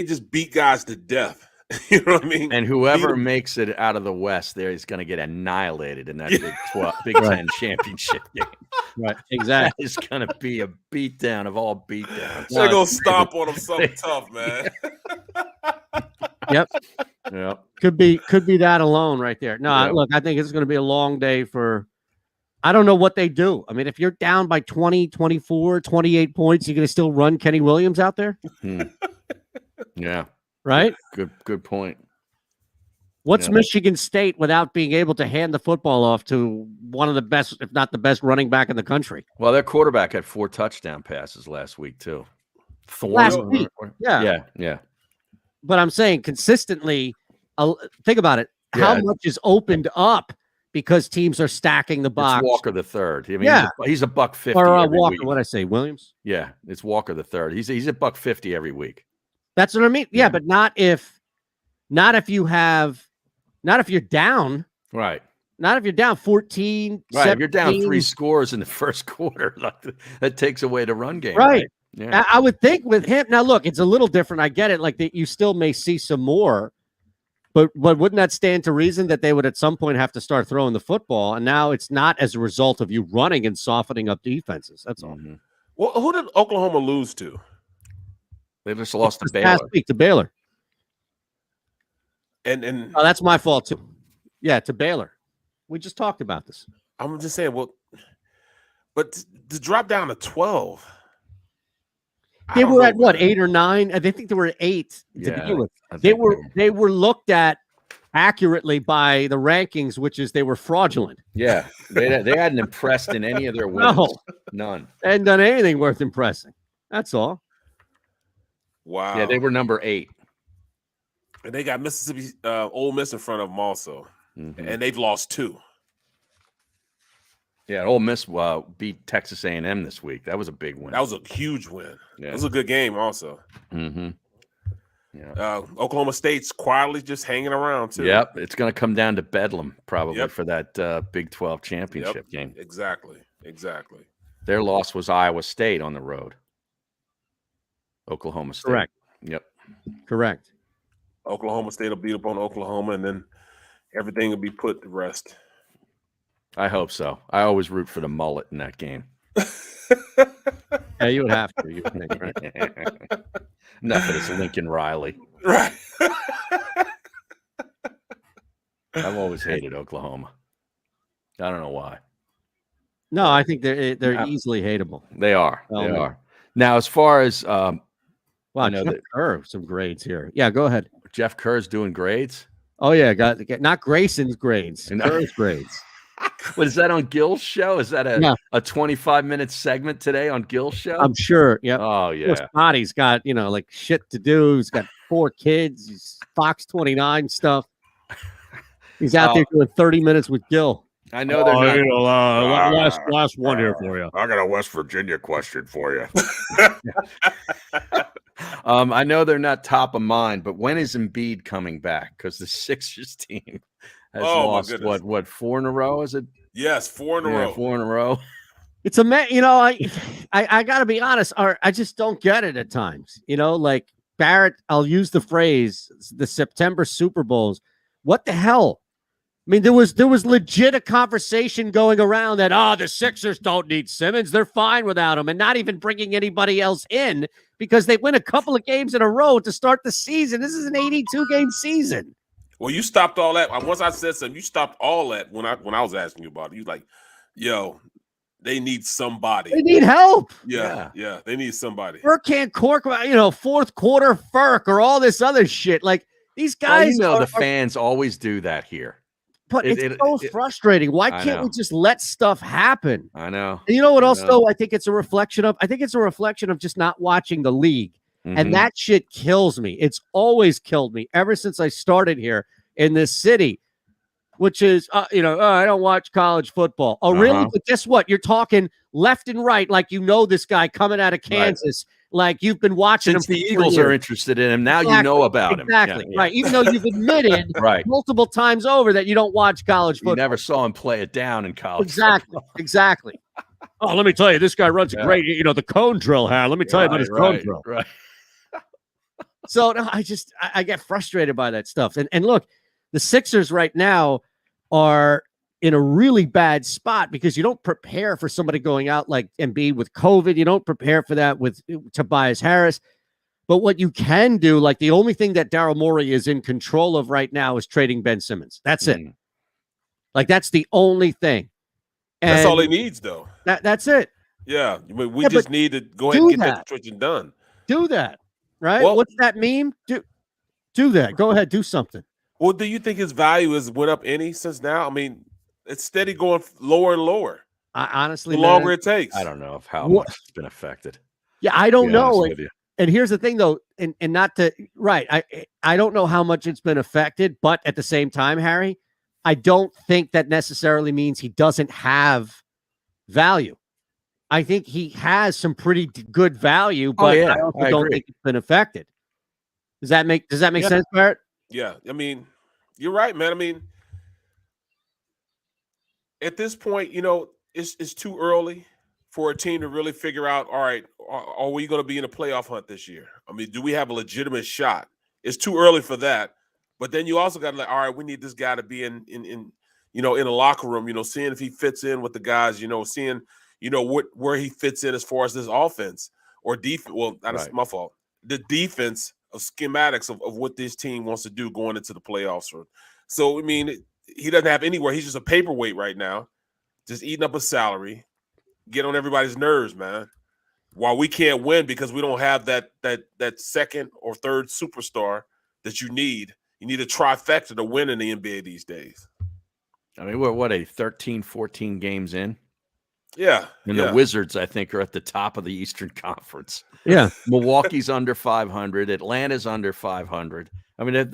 just beat guys to death. You know what I mean? And whoever makes it out of the West there is going to get annihilated in that Big 10 championship game. Right, exactly. It's going to be a beatdown of all beatdowns. They're going to stomp on them something tough, man. Yep. Could be that alone right there. No, Yep. Look, I think it's going to be a long day for – I don't know what they do. I mean, if you're down by 20, 24, 28 points, you're going to still run Kenny Williams out there? Yeah. Right? Good point. What's Michigan State without being able to hand the football off to one of the best, if not the best, running back in the country? Well, their quarterback had 4 touchdown passes last week too. Last week, yeah. But I'm saying consistently, think about it. How much is opened up because teams are stacking the box? It's Walker the third. I mean, he's a $150 or every Walker. week. What I say, Williams? Yeah, it's Walker the third. He's a $150 every week. That's what I mean. Yeah, but not if you're down. Right. Not if you're down 14. Right. 17. If you're down 3 scores in the first quarter, that takes away the run game. Right. Yeah. I would think with him. Now, look, it's a little different. I get it. Like you still may see some more, but wouldn't that stand to reason that they would at some point have to start throwing the football? And now it's not as a result of you running and softening up defenses. That's all. Well, who did Oklahoma lose to? They just lost to Baylor. Last week to Baylor. And that's my fault too. Yeah, to Baylor. We just talked about this. I'm just saying, but to drop down to 12. They were at what, 8 or 9? I think they were at 8 to begin with. They were looked at accurately by the rankings, which is they were fraudulent. Yeah, they hadn't impressed in any of their wins. No. None. They hadn't done anything worth impressing. That's all. Wow. Yeah, they were number 8. And they got Mississippi Ole Miss in front of them also. And they've lost 2. Yeah, Ole Miss beat Texas A&M this week. That was a big win. That was a huge win. Yeah. It was a good game also. Yeah. Oklahoma State's quietly just hanging around too. Yep, it's going to come down to Bedlam probably for that Big 12 championship game. Exactly. Their loss was Iowa State on the road. Oklahoma State. Correct. Yep. Correct. Oklahoma State will beat up on Oklahoma, and then everything will be put to rest. I hope so. I always root for the mullet in that game. Yeah, you would have to. You would think, right? Enough of this Lincoln Riley. Right. I've always hated Oklahoma. I don't know why. No, I think they're easily hateable. They are. They are. Now, as far as wow, Jeff Kerr, some grades here. Yeah, go ahead. Jeff Kerr's doing grades. Oh yeah, not Grayson's grades, Kerr's grades. What is that on Gil's show? Is that a 25-minute segment today on Gil's show? I'm sure. Yeah. Oh yeah. Body's got like shit to do. He's got 4 kids. He's Fox 29 stuff. He's out there doing 30 minutes with Gil. I know they're not. Last one here for you. I got a West Virginia question for you. I know they're not top of mind, but when is Embiid coming back? Because the Sixers team has lost what 4 in a row? Is it? Yes, 4 in a row. 4 in a row. It's I got to be honest. I just don't get it at times. Like Barrett. I'll use the phrase the September Super Bowls. What the hell? I mean, there was legit a conversation going around that, the Sixers don't need Simmons. They're fine without him, and not even bringing anybody else in because they win a couple of games in a row to start the season. This is an 82-game season. Well, you stopped all that. Once I said something, you stopped all that when I was asking you about it. You like, yo, they need somebody. They need help. Yeah, they need somebody. Burke can't cork, fourth quarter Furk or all this other shit. Like, these guys the fans always do that here. But it's so frustrating. Why can't we just let stuff happen? I know. And you know what else, though? I think it's a reflection of just not watching the league. Mm-hmm. And that shit kills me. It's always killed me ever since I started here in this city, which is, I don't watch college football. Oh, really? But guess what? You're talking left and right like this guy coming out of Kansas. Right. Like you've been watching Since him. The Eagles are interested in him. Now you know about him. Exactly. Yeah. Right. Even though you've admitted multiple times over that you don't watch college football. You never saw him play it down in college. Exactly. Oh, let me tell you, this guy runs a great, the cone drill. Let me tell you about his cone drill. Right. So I get frustrated by that stuff. And look, the Sixers right now are in a really bad spot because you don't prepare for somebody going out like Embiid with COVID. You don't prepare for that with Tobias Harris. But what you can do, like the only thing that Daryl Morey is in control of right now is trading Ben Simmons. That's it. Like that's the only thing. And that's all he needs, though. That's it. Yeah, we just need to go ahead and get that situation done. Do that, right? Well, what's that meme? Do that. Go ahead, do something. Well, do you think his value has went up any since now? I mean, it's steady going lower and lower. Honestly, the longer it takes. I don't know how much it's been affected. Yeah, I don't know. And here's the thing, though, and not to I don't know how much it's been affected, but at the same time, Harry, I don't think that necessarily means he doesn't have value. I think he has some pretty good value, but I also don't think it's been affected. Does that make sense, Barrett? Yeah, I mean, you're right, man. I mean, at this point, it's too early for a team to really figure out, all right, are we going to be in a playoff hunt this year? I mean, do we have a legitimate shot? It's too early for that. But then you also got to all right, we need this guy to be in a locker room, seeing if he fits in with the guys, seeing, where he fits in as far as this offense or defense. Well, that's my fault. The defense of schematics of what this team wants to do going into the playoffs. So, I mean, he doesn't have anywhere. He's just a paperweight right now, just eating up a salary, get on everybody's nerves, man. While we can't win because we don't have that second or third superstar that you need. You need a trifecta to win in the NBA these days. I mean, we're 13, 14 games in? Yeah. And the Wizards, I think, are at the top of the Eastern Conference. Yeah. Milwaukee's under 500. Atlanta's under 500. I mean,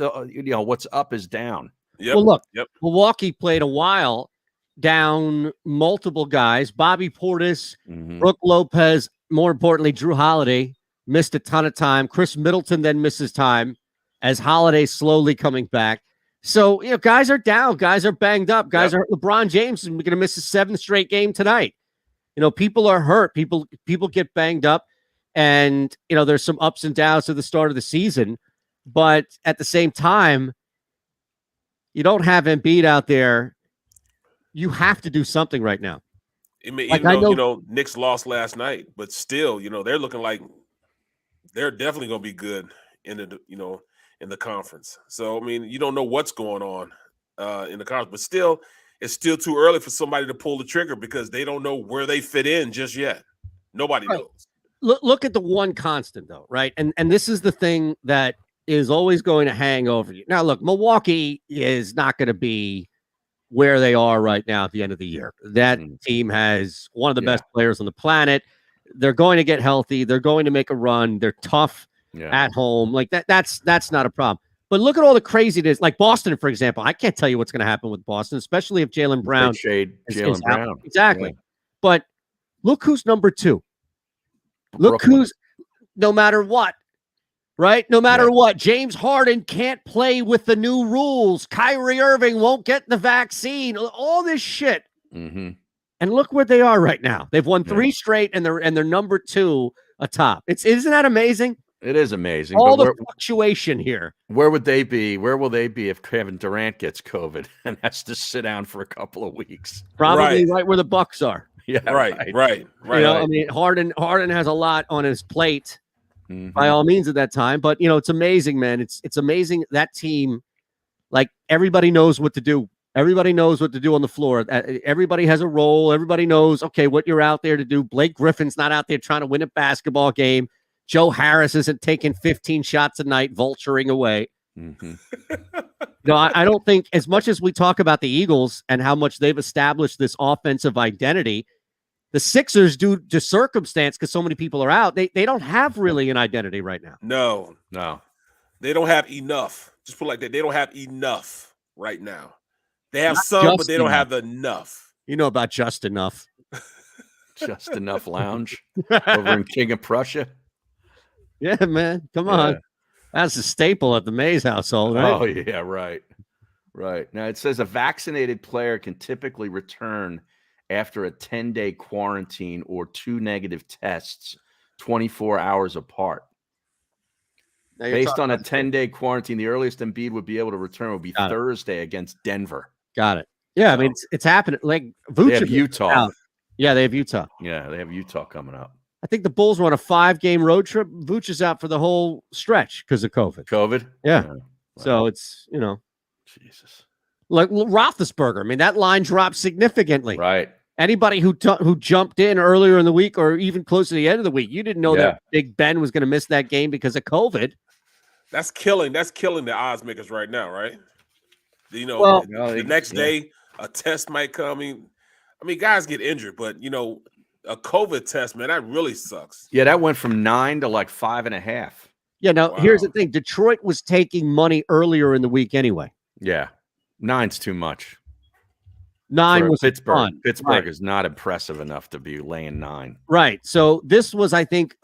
what's up is down. Yep. Well, look, Milwaukee played a while down multiple guys. Bobby Portis, Brook Lopez, more importantly, Drew Holiday missed a ton of time. Chris Middleton then misses time as Holiday slowly coming back. So, guys are down. Guys are banged up. Guys are LeBron James is going to miss his 7th straight game tonight. People are hurt. People get banged up. And, there's some ups and downs to the start of the season. But at the same time, you don't have Embiid out there. You have to do something right now. Even though, Knicks lost last night, but still, they're looking like they're definitely going to be good in the conference. So, I mean, you don't know what's going on in the conference, but still, it's still too early for somebody to pull the trigger because they don't know where they fit in just yet. Nobody knows. Look at the one constant, though, right? And this is the thing that is always going to hang over you. Now, look, Milwaukee is not going to be where they are right now at the end of the year. That team has one of the best players on the planet. They're going to get healthy. They're going to make a run. They're tough at home. Like that's not a problem. But look at all the craziness. Like Boston, for example. I can't tell you what's going to happen with Boston, especially if Jaylen Brown. Jaylen Brown. Exactly. Yeah. But look who's number 2. Look Brooklyn. who's, no matter what, right? No matter what, James Harden can't play with the new rules. Kyrie Irving won't get the vaccine. All this shit. Mm-hmm. And look where they are right now. They've won 3 straight, and they're number 2 atop. Isn't that amazing? It is amazing. All the fluctuation here. Where would they be? Where will they be if Kevin Durant gets COVID and has to sit down for a couple of weeks? Probably right where the Bucks are. Yeah, right. You know, I mean, Harden has a lot on his plate by all means at that time, but you know, it's amazing, man. It's amazing that team, like everybody knows what to do. Everybody knows what to do on the floor. Everybody has a role. Everybody knows, okay, what you're out there to do. Blake Griffin's not out there trying to win a basketball game. Joe Harris isn't taking 15 shots a night, vulturing away. No, I don't think, as much as we talk about the Eagles and how much they've established this offensive identity, the Sixers, due to circumstance, because so many people are out, they don't have really an identity right now. No. They don't have enough. Just put it like that. They don't have enough right now. They have some, but they don't have enough. You know about just enough. Just enough lounge over in King of Prussia. Yeah, man. Come on. That's a staple at the Mays household, right? Oh, yeah, right. Now, it says a vaccinated player can typically return after a 10-day quarantine or 2 negative tests 24 hours apart. Based on a 10-day quarantine, the earliest Embiid would be able to return would be Thursday against Denver. Got it. Yeah, I mean, it's happening. Like Vucevic, they have Utah. Out. Yeah, they have Utah. Yeah, they have Utah coming up. I think the Bulls were on a 5-game road trip. Vooch is out for the whole stretch because of COVID. Yeah. Wow. So it's, you know. Jesus. Like Roethlisberger. I mean, that line dropped significantly. Right. Anybody who jumped in earlier in the week or even close to the end of the week, you didn't know that Big Ben was going to miss that game because of COVID. That's killing the odds makers right now, right? You know, the next day a test might come. I mean, guys get injured, but you know, a COVID test, man, that really sucks. Yeah, that went from 9 to like 5.5. Yeah, now here's the thing. Detroit was taking money earlier in the week anyway. Yeah. 9's too much. 9 was Pittsburgh. fun. Pittsburgh is not impressive enough to be laying 9. Right. So this was, I think,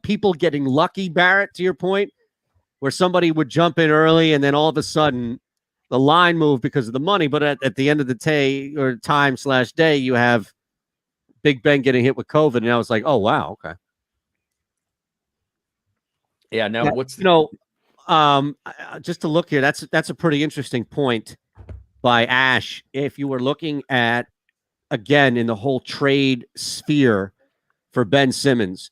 people getting lucky, Barrett, to your point, where somebody would jump in early and then all of a sudden the line moved because of the money. But at the end of the day or time/day, you have Big Ben getting hit with COVID. And I was like, oh, wow. Okay. Yeah. Now what's just to look here, that's a pretty interesting point by Ash. If you were looking at, again, in the whole trade sphere for Ben Simmons,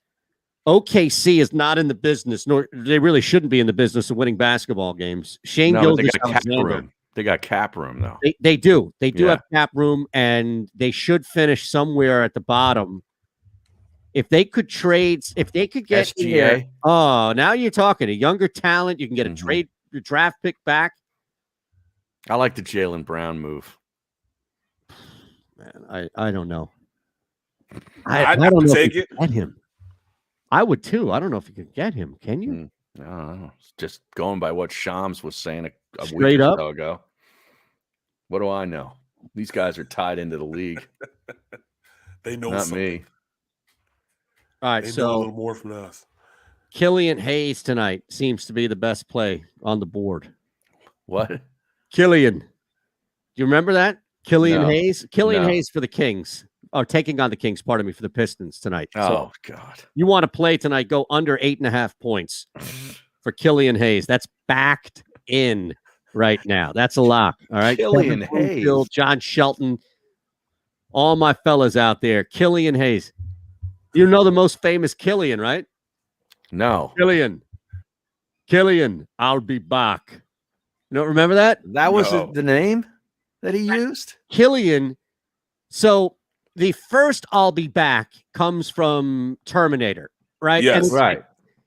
OKC is not in the business, nor they really shouldn't be in the business of winning basketball games. Shane Gilgeous-Alexander. They got cap room, though. They do. They do have cap room, and they should finish somewhere at the bottom. If they could trade, if they could get SGA. Here, now you're talking a younger talent. You can get a trade, your draft pick back. I like the Jaylen Brown move. Man, I don't know. I don't know if you can get him. I would too. I don't know if you could get him. Can you? I don't know. Just going by what Shams was saying a Straight week up? or so ago. What do I know? These guys are tied into the league. They know not something. me. All right, they so know a little more from us. Killian Hayes tonight seems to be the best play on the board. What? Killian. Do you remember that? Killian Hayes? Killian No. Hayes for the Kings. Or taking on the Kings, pardon me, for the Pistons tonight. Oh, God. You want to play tonight, go under 8.5 points for Killian Hayes. That's backed in right now. That's a lock. All right. Killian Kevin Hayes. Bloomfield, John Shelton, all my fellas out there. Killian Hayes. You know the most famous Killian, right? No. Killian, I'll be back. You don't remember that? That was the name? that he used? Killian. So the first "I'll be back" comes from Terminator, right? Yes. And Right.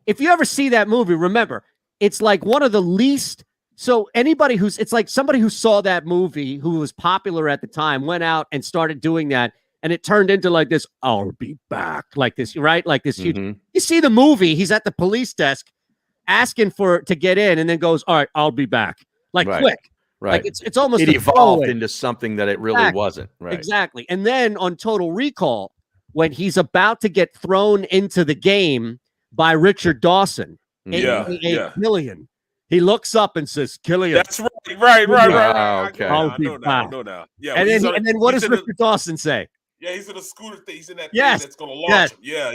if you ever see that movie, remember, it's like one of the least. So anybody it's like somebody who saw that movie, who was popular at the time, went out and started doing that. And it turned into like this, "I'll be back," like this, right? Like this huge. You see the movie, he's at the police desk asking to get in, and then goes, "All right, I'll be back." Like quick. Right. Like it's almost it evolved into something that it really wasn't. Right. Exactly. And then on Total Recall, when he's about to get thrown into the game by Richard Dawson, Killian, he looks up and says, "Killian." That's right. Oh, okay. I know now. Yeah. And then what does Richard Dawson say? Yeah, he's in a scooter thing. He's in that thing Yes. that's going to launch him. Yeah.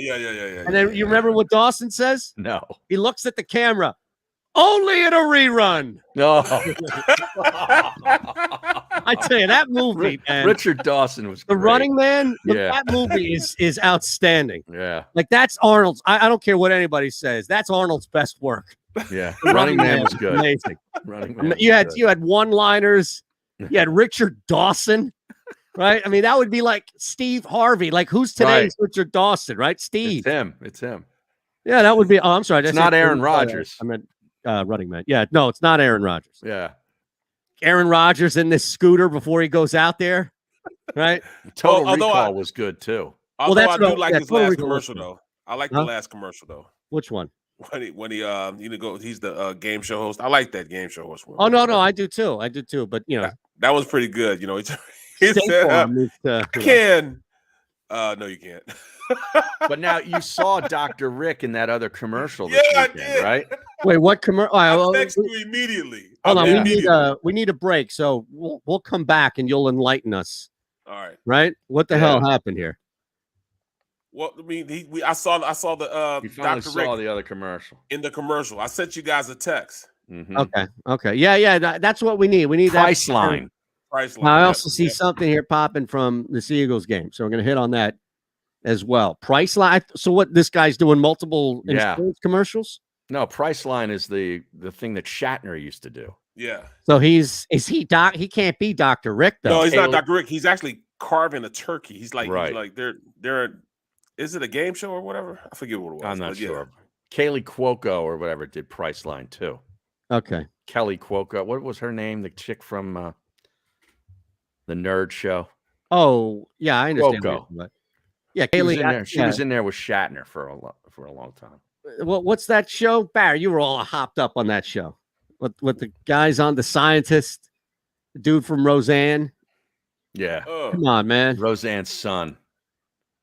And then you remember what Dawson says? No. He looks at the camera. "Only in a rerun." No. I tell you, that movie, man. Richard Dawson was The great. Running Man. Yeah. That movie is outstanding. Yeah. Like that's Arnold's. I don't care what anybody says. That's Arnold's best work. Yeah. Running Man was good. Amazing. Running Man You had one-liners. You had Richard Dawson. Right? I mean, that would be like Steve Harvey. Like, who's today's Richard Dawson, right? Steve. It's him. Yeah, that would be. Oh, I'm sorry. It's not Aaron Rodgers. I meant Running Man. Yeah, no, it's not Aaron Rodgers. Yeah. Aaron Rodgers in this scooter before he goes out there, right? Total Recall was good too. Although I do like his last commercial though. I like the last commercial though. Which one? When he he's the game show host. I like that game show host. Oh no, I do too. But that was pretty good. He State said, Farm I can. No, you can't. But now you saw Dr. Rick in that other commercial. Yeah, I weekend, did. Right? Wait, what commercial? I'll text you immediately. Hold on, we need a break, so we'll come back and you'll enlighten us. All right. Right? What the hell happened here? Well, I mean, I saw the You finally Dr. saw Rick the other commercial. in the commercial. I sent you guys a text. Okay. Yeah. That's what we need. We need Price that line. Price line. I also see something here popping from the Seagulls game, so we're going to hit on that as well. Price line. So what? This guy's doing multiple insurance commercials? No, Priceline is the thing that Shatner used to do. Yeah. So is he Doc? He can't be Dr. Rick though. No, he's not Dr. Rick. He's actually carving a turkey. He's like, they're. Is it a game show or whatever? I forget what it was. I'm not sure. Kaylee Cuoco or whatever did Priceline too. Okay. Kelly Cuoco. What was her name? The chick from the Nerd Show. Oh yeah, I understand. Cuoco. Yeah, Kaylee. She was in there with Shatner for a long time. What's that show? Barry, you were all hopped up on that show. With the guys on The Scientist, the dude from Roseanne. Yeah. Come on, man. Roseanne's son.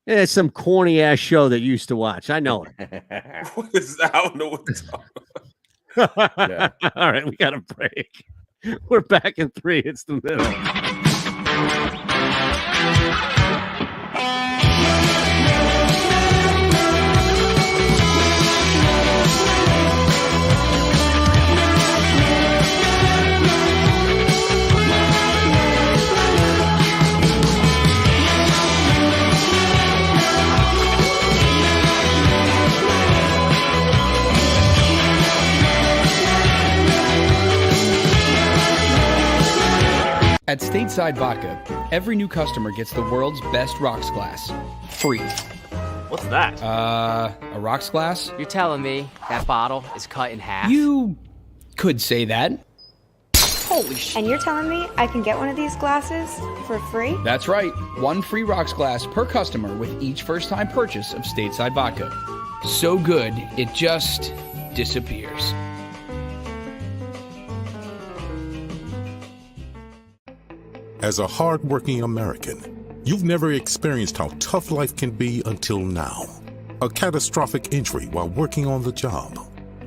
Yeah, it's some corny ass show that you used to watch. I know it. What is that? I don't know what to talk about. All right, we got a break. We're back in 3. It's the middle. At Stateside Vodka, every new customer gets the world's best rocks glass, free. What's that? A rocks glass? You're telling me that bottle is cut in half? You could say that. Holy shit. And you're telling me I can get one of these glasses for free? That's right. 1 free rocks glass per customer with each first-time purchase of Stateside Vodka. So good, it just disappears. As a hardworking American, you've never experienced how tough life can be until now. A catastrophic injury while working on the job.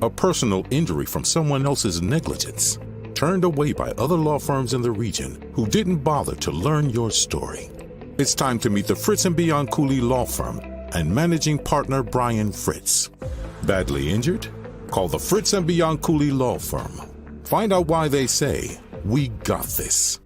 A personal injury from someone else's negligence. Turned away by other law firms in the region who didn't bother to learn your story. It's time to meet the Fritz & Bianculli Law Firm and managing partner Brian Fritz. Badly injured? Call the Fritz & Bianculli Law Firm. Find out why they say, "We got this."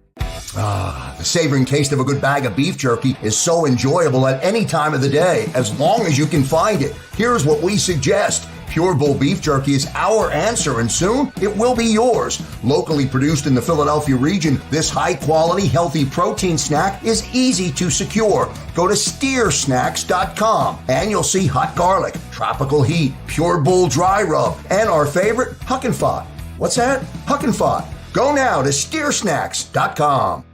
The savoring taste of a good bag of beef jerky is so enjoyable at any time of the day, as long as you can find it. Here's what we suggest. Pure Bull Beef Jerky is our answer, and soon it will be yours. Locally produced in the Philadelphia region, this high-quality, healthy protein snack is easy to secure. Go to steersnacks.com, and you'll see hot garlic, tropical heat, Pure Bull dry rub, and our favorite, Huck and Fod. What's that? Huck and Fod. Go now to steersnacks.com.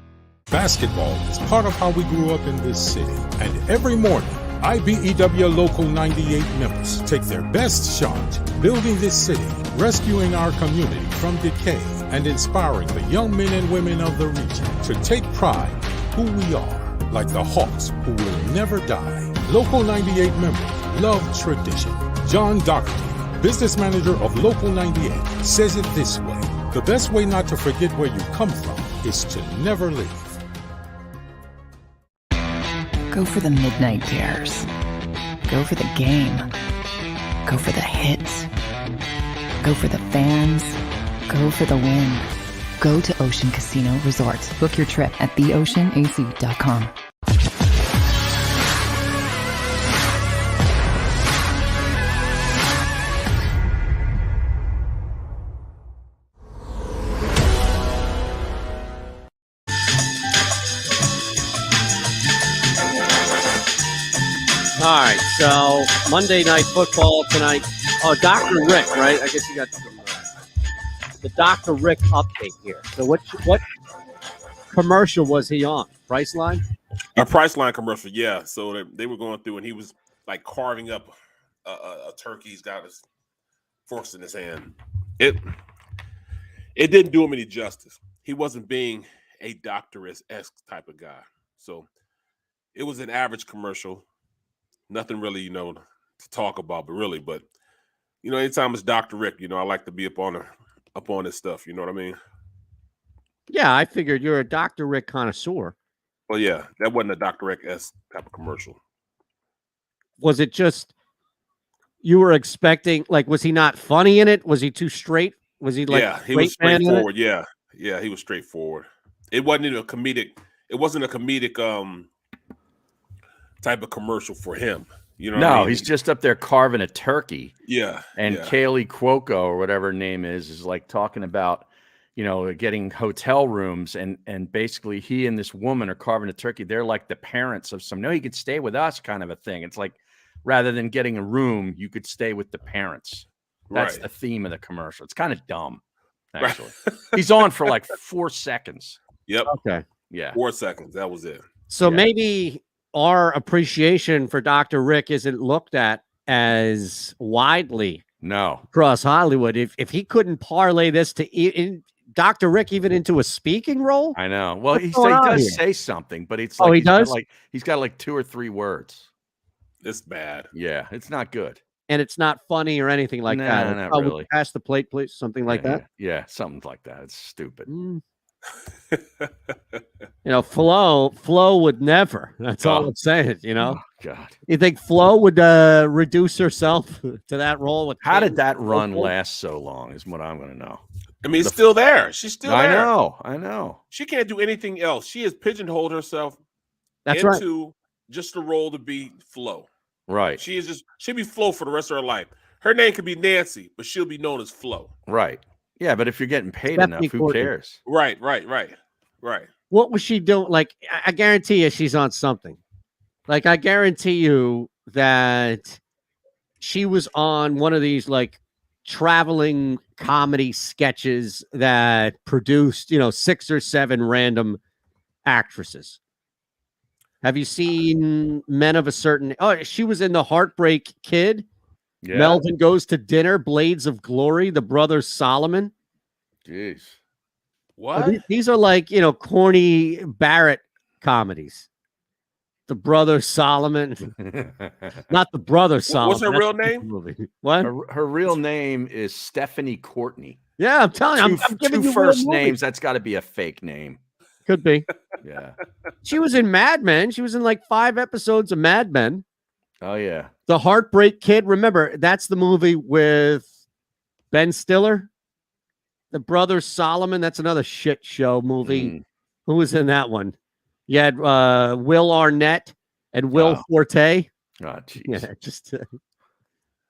Basketball is part of how we grew up in this city, and every morning, IBEW Local 98 members take their best shot building this city, rescuing our community from decay, and inspiring the young men and women of the region to take pride in who we are, like the Hawks who will never die. Local 98 members love tradition. John Doherty, business manager of Local 98, says it this way: the best way not to forget where you come from is to never leave. Go for the midnight dares. Go for the game. Go for the hits. Go for the fans. Go for the win. Go to Ocean Casino Resort. Book your trip at theoceanac.com. All right, so Monday Night Football tonight. Oh, Dr. Rick, right? I guess you got the Dr. Rick update here. So what commercial was he on? Priceline? A Priceline commercial, yeah. So they were going through, and he was like carving up a turkey. He's got his forks in his hand. It didn't do him any justice. He wasn't being a doctor-esque type of guy. So it was an average commercial. Nothing really, to talk about, but anytime it's Dr. Rick, I like to be up on his stuff. You know what I mean? Yeah, I figured you're a Dr. Rick connoisseur. Well, yeah, that wasn't a Dr. Rick-esque type of commercial. Was it just you were expecting? Like, was he not funny in it? Was he too straight? Was he like? Yeah, he was straightforward. Yeah, he was straightforward. It wasn't a comedic. It wasn't a comedic type of commercial for him. You know what I mean? He's just up there carving a turkey. Yeah. And Kaylee Cuoco, or whatever her name is like talking about, getting hotel rooms, and basically he and this woman are carving a turkey. They're like the parents of some, no, you could stay with us kind of a thing. It's like, rather than getting a room, you could stay with the parents. That's the theme of the commercial. It's kind of dumb, actually. He's on for like 4 seconds. Yep. Okay. Yeah. 4 seconds. That was it. So maybe our appreciation for Dr. Rick isn't looked at as widely across Hollywood. If he couldn't parlay this to Dr. Rick even into a speaking role, I know. Well, he does say something, but it's like he does. He's got like 2 or 3 words. It's bad. Yeah, it's not good, and it's not funny or anything like that. Not really. Pass the plate, please. Something like that. Yeah, something like that. It's stupid. Flo would never. That's all I'm saying. Oh, God. You think Flo would reduce herself to that role? How did that run last so long? Is what I'm going to know. I mean, it's still there. She's still there. I know. She can't do anything else. She has pigeonholed herself into just a role to be Flo. Right. She'll be Flo for the rest of her life. Her name could be Nancy, but she'll be known as Flo. Right. Yeah, but if you're getting paid enough, who cares? Right. What was she doing? Like, I guarantee you she's on something. Like, I guarantee you that she was on one of these, like, traveling comedy sketches that produced, 6 or 7 random actresses. Have you seen Men of a Certain? Oh, she was in The Heartbreak Kid. Yeah. Melvin Goes to Dinner, Blades of Glory, The Brothers Solomon. Jeez. What? These are like, corny Barrett comedies. The Brothers Solomon. Not The Brothers Solomon. What's her real name? Movie. What? Her real name is Stephanie Courtney. Yeah, I'm telling you. I'm giving you first names. That's got to be a fake name. Could be. Yeah. She was in Mad Men. She was in like 5 episodes of Mad Men. Oh, yeah. The Heartbreak Kid. Remember, that's the movie with Ben Stiller. The Brothers Solomon. That's another shit show movie. Who was in that one? You had Will Arnett and Will Forte. Oh, geez. Yeah, just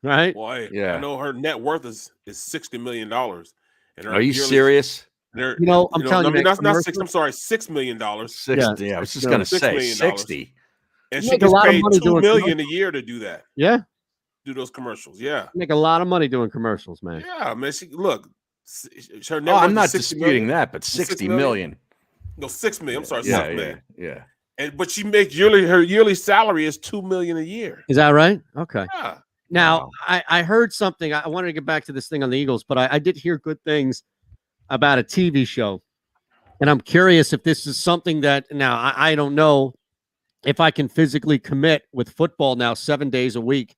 right? Boy, Yeah. I know her net worth is $60 million. And her Are you serious? I'm telling you, that's not six. I'm sorry, $6 million. 60. Yeah, I was just going to say $6 million. 60. And You she make a gets lot of paid money $2 doing million a year to do that. Yeah, Do those commercials. Yeah, make a lot of money doing commercials, man. yeah, man. Her net Oh, worth I'm not is $60 disputing million. that, but 60 million. No, $6 million. I'm sorry, Yeah, $6 million. yeah. But she makes her yearly salary is $2 million a year. Is that right? Okay. Yeah. Now, I heard something. I wanted to get back to this thing on the Eagles, but I did hear good things about a TV show. And I'm curious if this is something that now I don't know if I can physically commit with football now 7 days a week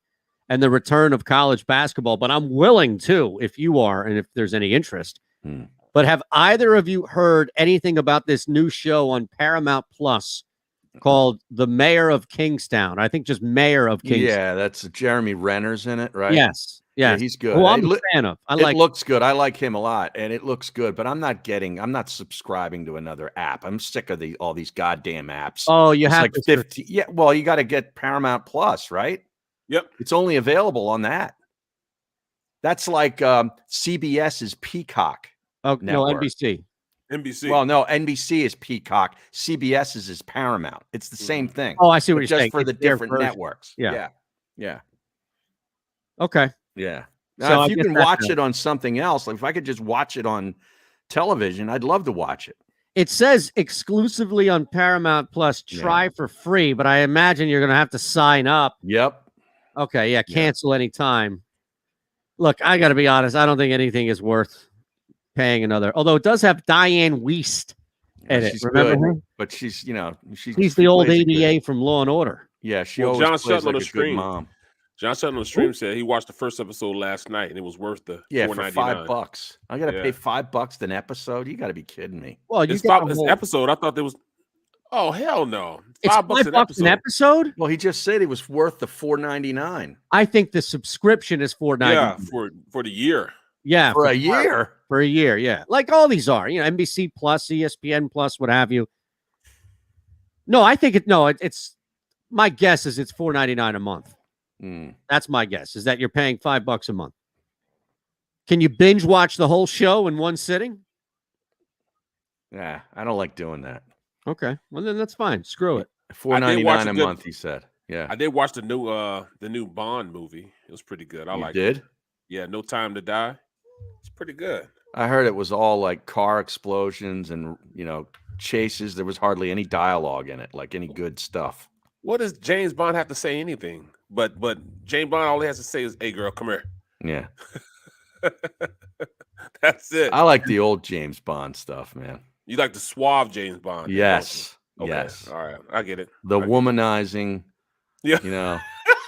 and the return of college basketball, but I'm willing to if you are and if there's any interest. But have either of you heard anything about this new show on Paramount Plus called The Mayor of Kingstown? I think just Mayor of Kingstown. Yeah, that's Jeremy Renner's in it, right? Yes. Yeah, he's good. Well, I'm a fan of. It looks good. I like him a lot, and it looks good. But I'm not subscribing to another app. I'm sick of all these goddamn apps. Oh, you have like 50. Yeah, well, you got to get Paramount Plus, right? Yep. It's only available on that. That's like CBS's Peacock. Oh network. no, NBC. NBC. Well, no, NBC is Peacock. CBS's is Paramount. It's the same thing. Oh, I see what you're just saying. for the different networks. Yeah. Yeah. Okay. Yeah. So Now, I if you guess can that's watch it on something else, like if I could just watch it on television, I'd love to watch it. It says exclusively on Paramount Plus. Try for free, but I imagine you're going to have to sign up. Yep. Okay. Yeah. Cancel anytime. Look, I got to be honest. I don't think anything is worth paying another. Although it does have Diane Wiest in it. Remember her? But she's she's the old ADA from Law and Order. Yeah. She John always plays Sutton on like the a good stream. mom. John Sutton on the stream said he watched the first episode last night and it was worth the for $4.99. $5. I got to pay $5 an episode. You got to be kidding me. Well, you This episode, I thought there was. Oh hell no! It's $5 an episode. Well, he just said it was worth the $4.99. I think the subscription is $4.99. Yeah, for the year. Yeah, for a year. For a year, yeah. Like all these are, NBC Plus, ESPN Plus, what have you. No, I think it's my guess is it's $4.99 a month. That's my guess, is that you're paying $5 a month. Can you binge watch the whole show in one sitting? Yeah, I don't like doing that. Okay, well then that's fine. Screw it. $4.99 a month, he said. Yeah, I did watch the new Bond movie. It was pretty good. I liked it. Yeah, No Time to Die. It's pretty good. I heard it was all like car explosions and chases. There was hardly any dialogue in it, like any good stuff. What does James Bond have to say? Anything? But James Bond, all he has to say is, "Hey, girl, come here." Yeah, that's it. I like the old James Bond stuff, man. You like the suave James Bond? Yes. Okay. Yes. All right, I get it. The womanizing. Yeah.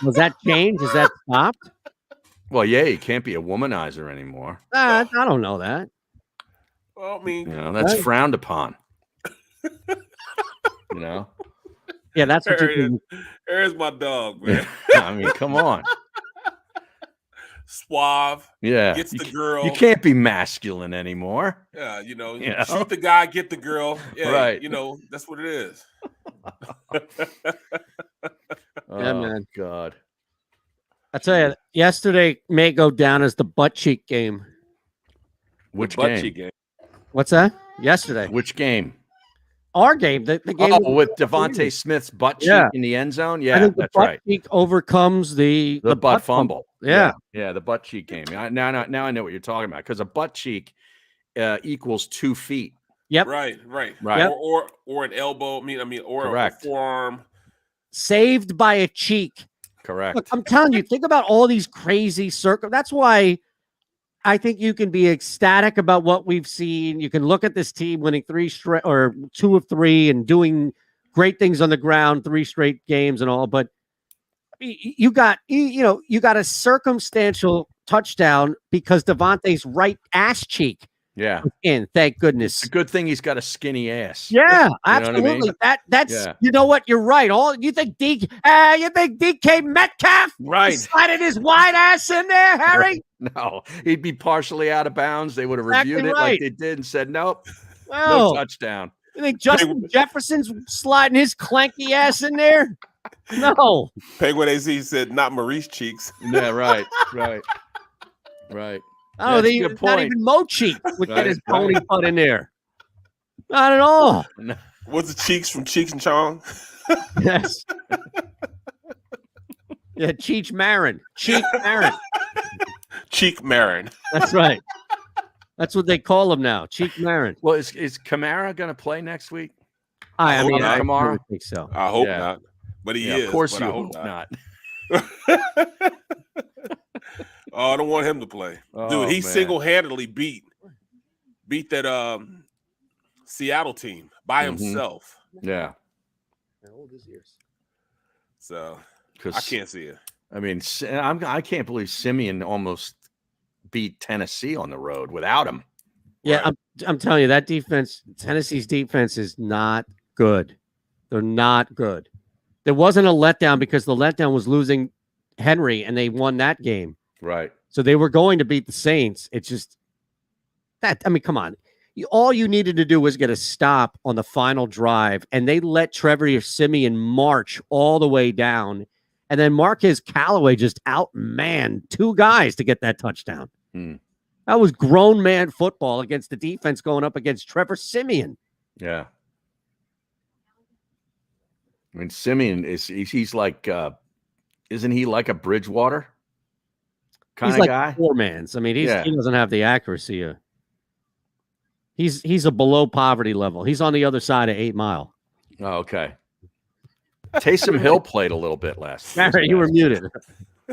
Was that changed? Is that stopped? Well, yeah, you can't be a womanizer anymore. I don't know that. Well, I mean, that's frowned upon. Yeah, that's what There's my dog, man. I mean, come on. Suave. Yeah. Gets the girl. You can't be masculine anymore. Yeah, shoot the guy, get the girl. Yeah, right. That's what it is. Yeah, man. God. I tell you, yesterday may go down as the butt cheek game. Which butt game? cheek game? What's that? Yesterday. Which game? Our game. The game. With Devontae Smith's butt cheek in the end zone? Yeah, I think that's butt right. cheek overcomes the butt fumble. Yeah. Yeah, the butt cheek game. Now I know what you're talking about, because a butt cheek equals 2 feet. Yep. Right. Yep. Or an elbow. Or Correct. a forearm. Saved by a cheek. Correct. Look, I'm telling you, think about all these crazy That's why I think you can be ecstatic about what we've seen. You can look at this team winning 2 of 3 and doing great things on the ground, 3 straight games and all. But you got a circumstantial touchdown because Devontae's right ass cheek. Yeah. In, thank goodness. It's a good thing he's got a skinny ass. Yeah, You absolutely. know what I mean? That's you know what? You're right. You think DK Metcalf slided his wide ass in there, Harry? No, he'd be partially out of bounds. They would have reviewed it like they did and said, nope, no touchdown. You think Justin Jefferson's sliding his clanky ass in there? No. Penguin AZ said not Maurice Cheeks. Yeah, right. Oh, That's a good not point. even Mo Cheek would get Right, his pony butt in there. Not at all. What's the Cheeks from Cheeks and Chong? Yes. Yeah, Cheech Marin. Cheek Marin. Cheek Marin. That's right. That's what they call him now. Cheek Marin. Well, is Kamara going to play next week? I hope mean, not. I Tomorrow? really think so. I hope Yeah. not. But he Yeah, is. of course but you I hope not. Oh, I don't want him to play. Oh, Dude, he man. single-handedly beat that Seattle team by himself. Yeah. How old is he? So Because I can't see it. I mean, I can't believe Simeon almost beat Tennessee on the road without him. Yeah, Right. I'm telling you, that defense, Tennessee's defense is not good. They're not good. There wasn't a letdown because the letdown was losing Henry, and they won that game. Right. So they were going to beat the Saints. It's just that, I mean, come on. All you needed to do was get a stop on the final drive, and they let Trevor Siemian march all the way down. And then Marquez Callaway just outmanned two guys to get that touchdown. That was grown man football against the defense going up against Trevor Siemian. Yeah. I mean, Simeon he's like, isn't he like a Bridgewater kind He's of like guy? Poor man's. I mean, he Yeah. doesn't have the accuracy. He's a below poverty level. He's on the other side of 8 Mile. Oh, okay. Taysom Hill played a little bit last. Barrett, you were muted.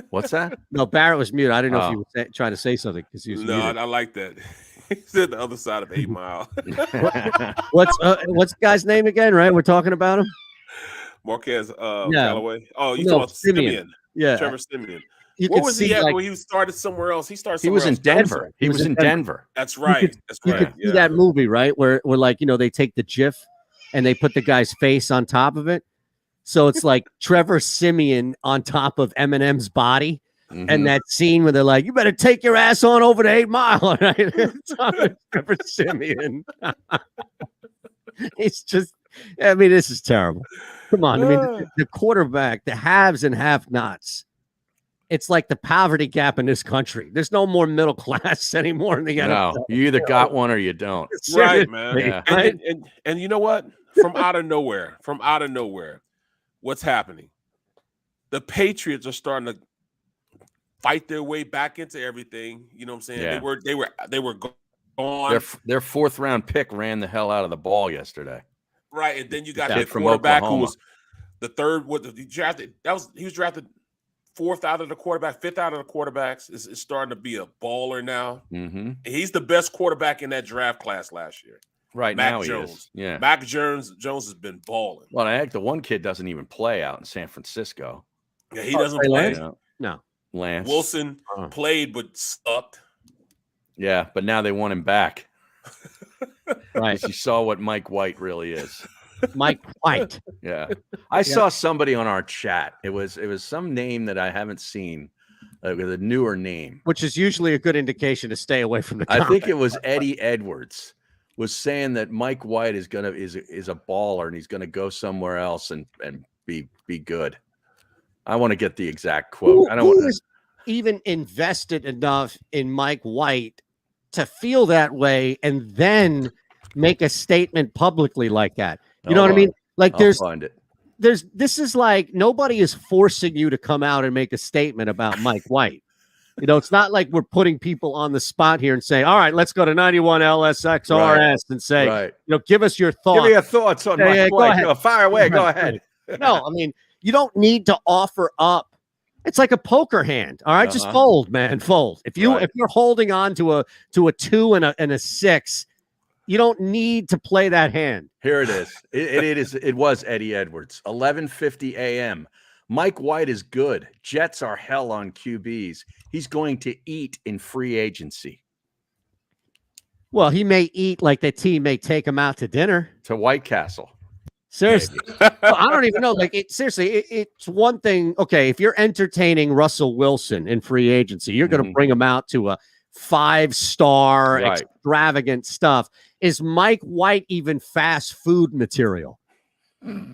What's that? No, Barrett was muted. I didn't know if Oh. you were trying to say something because he was No, muted. I like that. He said the other side of 8 Mile. What's the guy's name again? Right, we're talking about him. Marquez Callaway. Oh, you No, talking about Simeon. Simeon. Yeah, Trevor Simeon. you What could was see he at like, when he started somewhere else? He started He somewhere was in else. Denver. He was in Denver. That's right. That's you right. could see that movie, right? Where like, they take the GIF and they put the guy's face on top of it. So it's like Trevor Siemian on top of Eminem's body. And that scene where they're like, you better take your ass on over to 8 Mile. Right? It's on Trevor Siemian. It's just, I mean, this is terrible. Come on. I mean, the quarterback, the haves and have-nots. It's like the poverty gap in this country. There's no more middle class anymore in the NFL. No, you either got one or you don't. Right, man. Yeah. And you know what? From out of nowhere, what's happening? The Patriots are starting to fight their way back into everything. You know what I'm saying? Yeah. They were gone. Their fourth round pick ran the hell out of the ball yesterday. Right, and then you got Kid that from quarterback Oklahoma. who was the third. He drafted? He was drafted fourth out of the quarterback, fifth out of the quarterbacks. Is starting to be a baller now. Mm-hmm. He's the best quarterback in that draft class last year. Right Mac now Jones. he is. Yeah. Mac Jones has been balling. Well, heck, the one kid doesn't even play out in San Francisco. Yeah, he doesn't play. No. Lance Wilson played but sucked. Yeah, but now they want him back. Right. Because you saw what Mike White really is. Mike White. Yeah. I saw somebody on our chat. It was some name that I haven't seen. With a newer name. Which is usually a good indication to stay away from the I think comment. it was Eddie Edwards was saying that Mike White is a baller and he's gonna go somewhere else and be good. I want to get the exact quote. I don't want to even invested enough in Mike White to feel that way and then make a statement publicly like that. You know what I mean? Like I'll find it. This is like nobody is forcing you to come out and make a statement about Mike White. It's not like we're putting people on the spot here and saying, all right, let's go to 91 LSXRS and say, give us your thoughts. Give me your thoughts on Mike White. Go, fire away. Go ahead. No, I mean, you don't need to offer up. It's like a poker hand. All right, just fold, man, fold. If you're holding on to a 2 and a 6, you don't need to play that hand. Here it is. It was Eddie Edwards. 11:50 a.m. Mike White is good. Jets are hell on QBs. He's going to eat in free agency. Well, he may eat like the team may take him out to dinner. To White Castle. Seriously. Well, I don't even know. Like, it's one thing. Okay, if you're entertaining Russell Wilson in free agency, you're going to bring him out to a 5-star extravagant stuff. Is Mike White even fast food material?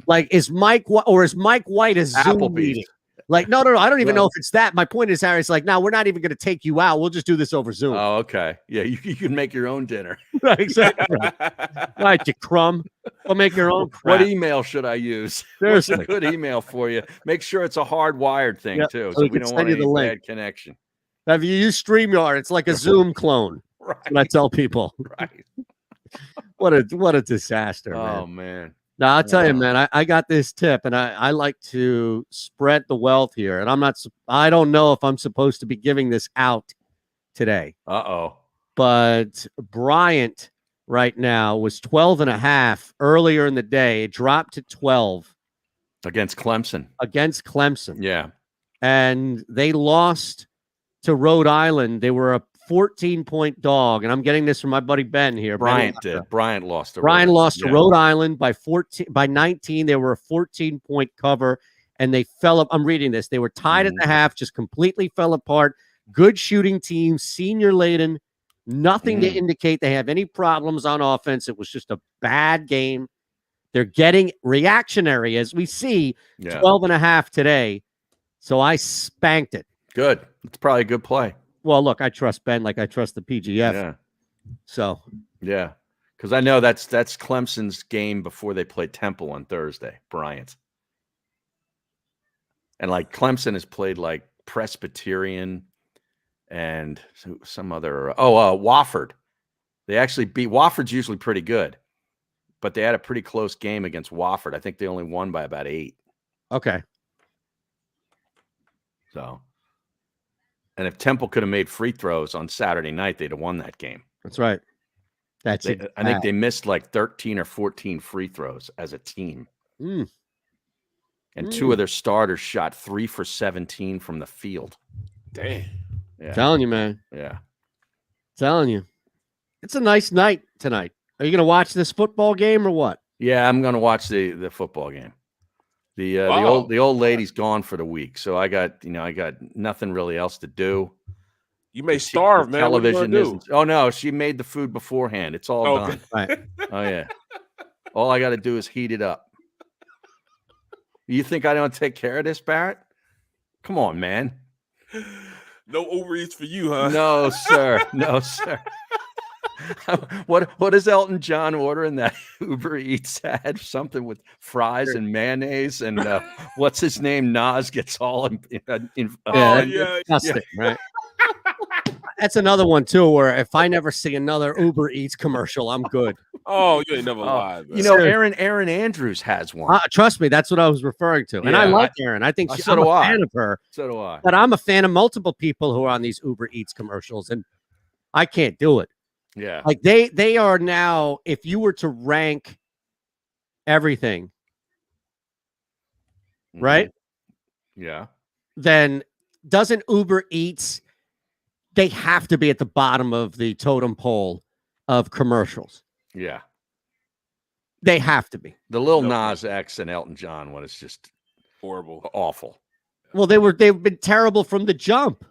Like, is Mike White a Zoom Applebee's. meeting? Like, no. I don't even know if it's that. My point is, Harry, it's like, no, we're not even going to take you out. We'll just do this over Zoom. Oh, okay. Yeah, you can make your own dinner. Right, exactly. All right, you crumb. Go make your own crap. What email should I use? What's a good email for you? Make sure it's a hardwired thing, too, so we don't want any bad connection. If you use StreamYard, it's like a Zoom clone. Right. That's what I tell people. Right. What a disaster, man. Oh, man. Now, I'll tell you, man, I got this tip, and I like to spread the wealth here, and I don't know if I'm supposed to be giving this out today. Uh-oh. But Bryant right now was 12.5 earlier in the day. It dropped to 12. Against Clemson. Yeah. And they lost to Rhode Island. They were a 14-point dog, and I'm getting this from my buddy Ben here. Bryant did. Bryant lost to Rhode Island by 19. They were a 14-point cover, and they fell up. I'm reading this. They were tied at the half, just completely fell apart. Good shooting team, senior laden, nothing to indicate they have any problems on offense. It was just a bad game. They're getting reactionary, as we see, 12.5 today. So I spanked it. Good. It's probably a good play. Well, look, I trust Ben like I trust the PGF. Yeah. So. Yeah. Because I know that's Clemson's game before they play Temple on Thursday, Bryant. And like Clemson has played like Presbyterian and some other Wofford. They actually beat Wofford's usually pretty good, but they had a pretty close game against Wofford. I think they only won by about 8. Okay. So, and if Temple could have made free throws on Saturday night, they'd have won that game. That's right. I think they missed like 13 or 14 free throws as a team. And 2 of their starters shot 3 for 17 from the field. Dang. Yeah. Telling you, man. Yeah. Telling you. It's a nice night tonight. Are you going to watch this football game or what? Yeah, I'm going to watch the football game. The old lady's gone for the week, so I got nothing really else to do. You may starve, man. Television isn't. Oh no, she made the food beforehand. It's all done. Right. Oh yeah. All I got to do is heat it up. You think I don't take care of this, Barrett? Come on, man. No Uber Eats for you, huh? No, sir. No, sir. What does Elton John order in that Uber Eats ad? Something with fries and mayonnaise and what's his name? Nas gets all disgusting, right? That's another one too, where if I never see another Uber Eats commercial, I'm good. Oh, you ain't never lied. Man. You know, Erin Andrews has one. Trust me, that's what I was referring to. And I like Erin. I think I'm a fan of her. So do I. But I'm a fan of multiple people who are on these Uber Eats commercials, and I can't do it. Yeah. Like they are now, if you were to rank everything, right? Yeah. Then doesn't Uber Eats, they have to be at the bottom of the totem pole of commercials. Yeah. They have to be. The Lil Nas X and Elton John one is just horrible. Awful. Well, they've been terrible from the jump.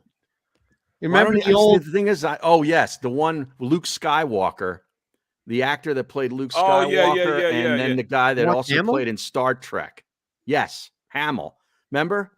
You remember the thing is, the one Luke Skywalker, the actor that played Luke Skywalker, and then the guy that also played in Star Trek. Yes, Hamill. Remember?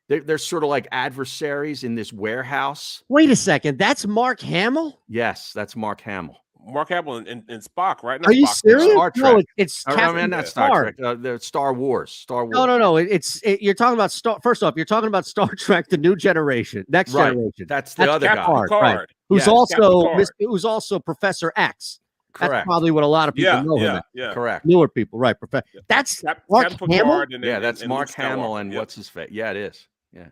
They're sort of like adversaries in this warehouse. Wait a second. That's Mark Hamill? Yes, that's Mark Hamill. Mark Hamill and Spock, right? Are you serious? Star Trek. No, it's not Star Trek. The Star Wars. No. You're talking about First off, you're talking about Star Trek: The New Generation, Next Generation. That's the other guy, right? Who's also Professor X. Correct. That's probably what a lot of people know him. Yeah, correct. Newer people, right? That's Mark Hamill. That's Mark Hamill and what's his face? Yeah, it is. Yeah.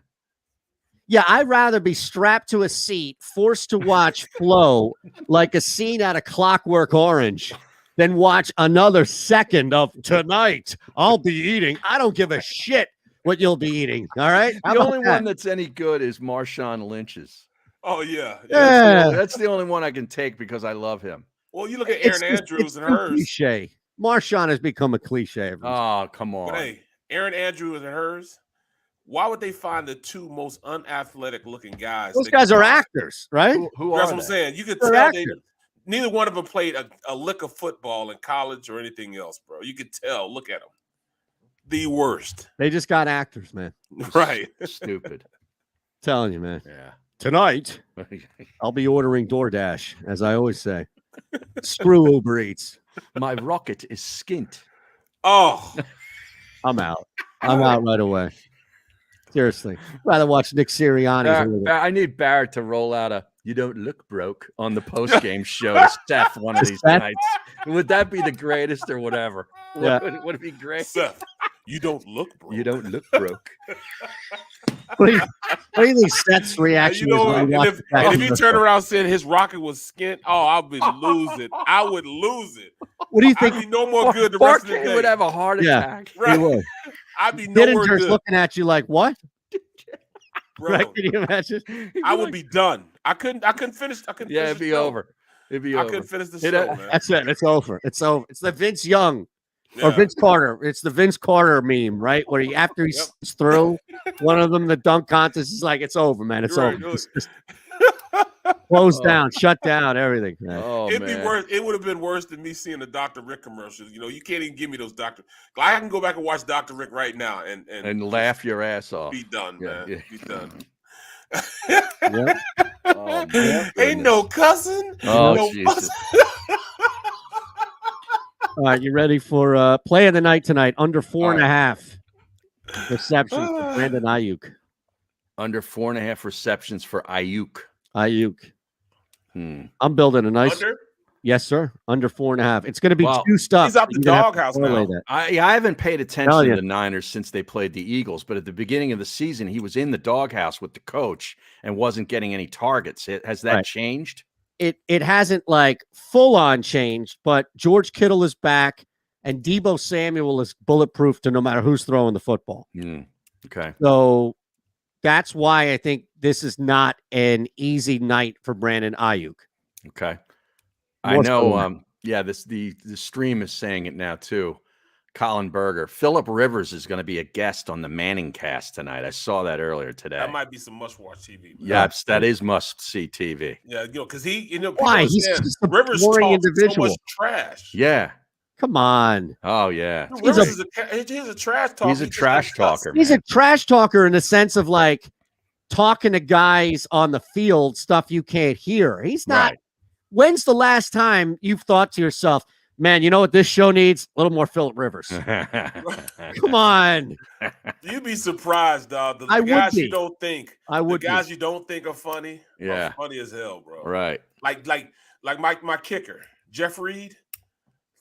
Yeah, I'd rather be strapped to a seat, forced to watch Flow like a scene out of Clockwork Orange, than watch another second of Tonight I'll Be Eating. I don't give a shit what you'll be eating. All right. The only one that's any good is Marshawn Lynch's. Oh yeah. That's the only one I can take because I love him. Well, you look at Erin Andrews and hers. Cliche. Marshawn has become a cliche. Oh, come on. But hey, Erin Andrews and hers. Why would they find the 2 most unathletic looking guys? Those guys are actors, right? Who That's are what I'm saying. You could tell neither one of them played a lick of football in college or anything else, bro. You could tell. Look at them. The worst. They just got actors, man. Right. Stupid. Telling you, man. Yeah. Tonight, I'll be ordering DoorDash, as I always say. Screw Uber Eats. My rocket is skint. Oh, I'm out. I'm out right away. Seriously. Rather watch Nick Sirianni's. I need Barrett to roll out a "You don't look broke" on the post-game show to Steph one of these nights. Would that be the greatest or whatever? Yeah. Would it be great? Seth, you don't look broke. You don't look broke. What do you think Seth's reaction is? And if he turned around saying his rocket was skint, I would lose it. I would lose it. What do you think? I'd be no more good the rest of the day. Would have a heart attack. Right. He would. I'd be no more Dittinger's good. looking at you like, what? Bro, Right? Can you imagine? I would be done. I couldn't finish. It'd be over. It'd be over. I couldn't finish the show, man. That's it. It's over. It's over. It's the Vince Young or Yeah. Vince Carter. It's the Vince Carter meme, right? Where after he slips through one of them, the dunk contest is like, it's over, man. It's over. Right. Just close down, shut down, everything. Man. It'd be worse. It would have been worse than me seeing the Dr. Rick commercials. You can't even give me those Dr. I can go back and watch Dr. Rick right now and laugh your ass off. Be done, man. Yeah. Be done. Oh, man. Ain't no cussing. Oh, no Jesus. All right, you ready for play of the night tonight? Under 4.5 receptions for Brandon Ayuk. Under 4.5 receptions for Ayuk. I'm building a nice. Under? Yes, sir. Under 4.5. It's going to be juiced up. He's out the doghouse now. I haven't paid attention to the Niners since they played the Eagles, but at the beginning of the season, he was in the doghouse with the coach and wasn't getting any targets. Has that changed? It hasn't like full on changed, but George Kittle is back and Deebo Samuel is bulletproof to no matter who's throwing the football. Okay. So that's why I think this is not an easy night for Brandon Ayuk. Okay. I know. The stream is saying it now too. Colin Berger, Phillip Rivers is going to be a guest on the Manning Cast tonight. I saw that earlier today. That might be some must-watch TV. Man. Yes, that is must-see TV. Yeah, because he, why he's just a Rivers boring talks individual. so much trash. Yeah. Come on. Oh yeah. Rivers is a trash talker. He's a trash talker. He's a trash talker in the sense of like talking to guys on the field, stuff you can't hear. He's not. Right. When's the last time you've thought to yourself, man, you know what this show needs? A little more Phillip Rivers. Come on. You'd be surprised, dog. The guys you don't think. You don't think are funny. Are funny as hell, bro. Right. Like my kicker, Jeff Reed,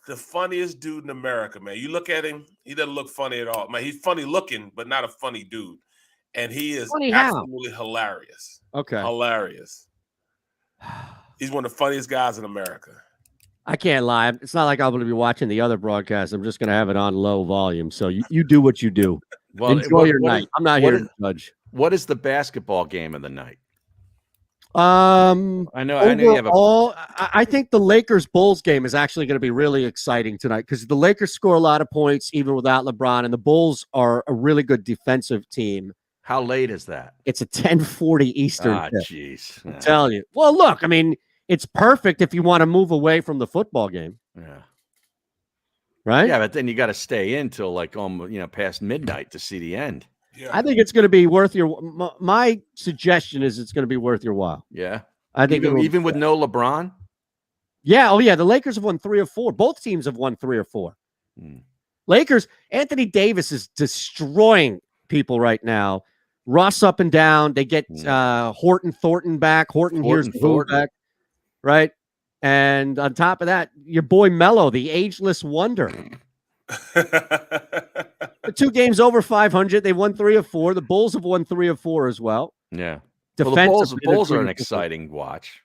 the funniest dude in America, man. You look at him, he doesn't look funny at all. Man, he's funny looking, but not a funny dude. And he is absolutely hilarious. Okay. Hilarious. He's one of the funniest guys in America. I can't lie. It's not like I'm going to be watching the other broadcast. I'm just going to have it on low volume. So you do what you do. Well, enjoy your night. I'm not here to judge. What is the basketball game of the night? I know you have I think the Lakers Bulls game is actually going to be really exciting tonight because the Lakers score a lot of points even without LeBron, and the Bulls are a really good defensive team. How late is that? It's a 10:40 Eastern. Jeez. I'm telling you. Well, look, I mean, it's perfect if you want to move away from the football game. Yeah. Right? Yeah, but then you got to stay in till like past midnight to see the end. Yeah. I think it's going to be worth your. My suggestion is it's going to be worth your while. Yeah. I think even with no LeBron. Yeah. Oh yeah. The Lakers have won 3 or 4. Both teams have won 3 or 4. Lakers. Anthony Davis is destroying people right now. Russ up and down. They get Horton Thornton back. Here's Thornton back. Right. And on top of that, your boy Melo, the ageless wonder. The 2 games over 500. They won 3 of 4. The Bulls have won 3 of 4 as well. Yeah. Well, the Bulls are an exciting watch.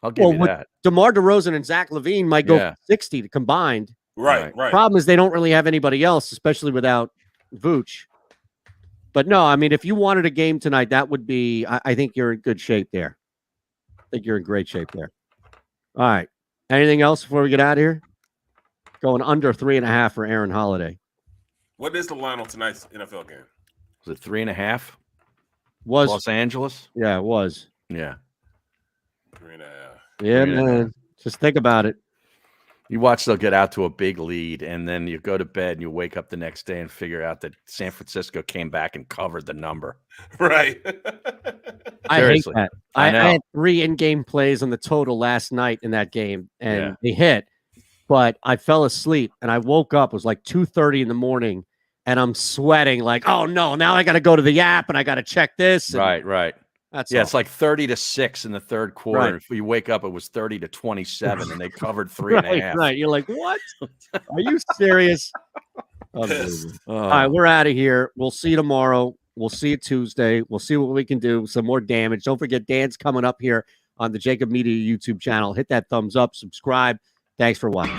I'll give you that. DeMar DeRozan and Zach LaVine might go 60 combined. Right. Problem is they don't really have anybody else, especially without Vooch. But no, I mean, if you wanted a game tonight, that would be, I think you're in good shape there. I think you're in great shape there. All right. Anything else before we get out of here? Going under 3.5 for Aaron Holiday. What is the line on tonight's NFL game? Was it 3.5? Was Los Angeles? Yeah, it was. Yeah. 3.5. Yeah, man. Just think about it. You watch they'll get out to a big lead, and then you go to bed and you wake up the next day and figure out that San Francisco came back and covered the number. Right. I hate that. I had 3 in-game plays on the total last night in that game, and they hit, but I fell asleep, and I woke up. It was like 2:30 in the morning, and I'm sweating like, oh, no, now I got to go to the app, and I got to check this. And Right. That's it's like 30-6 in the third quarter. Right. If you wake up, it was 30-27, and they covered 3.5. Right. You're like, what? Are you serious? All right, we're out of here. We'll see you tomorrow. We'll see you Tuesday. We'll see what we can do. Some more damage. Don't forget, Dan's coming up here on the JAKIB Media YouTube channel. Hit that thumbs up, subscribe. Thanks for watching.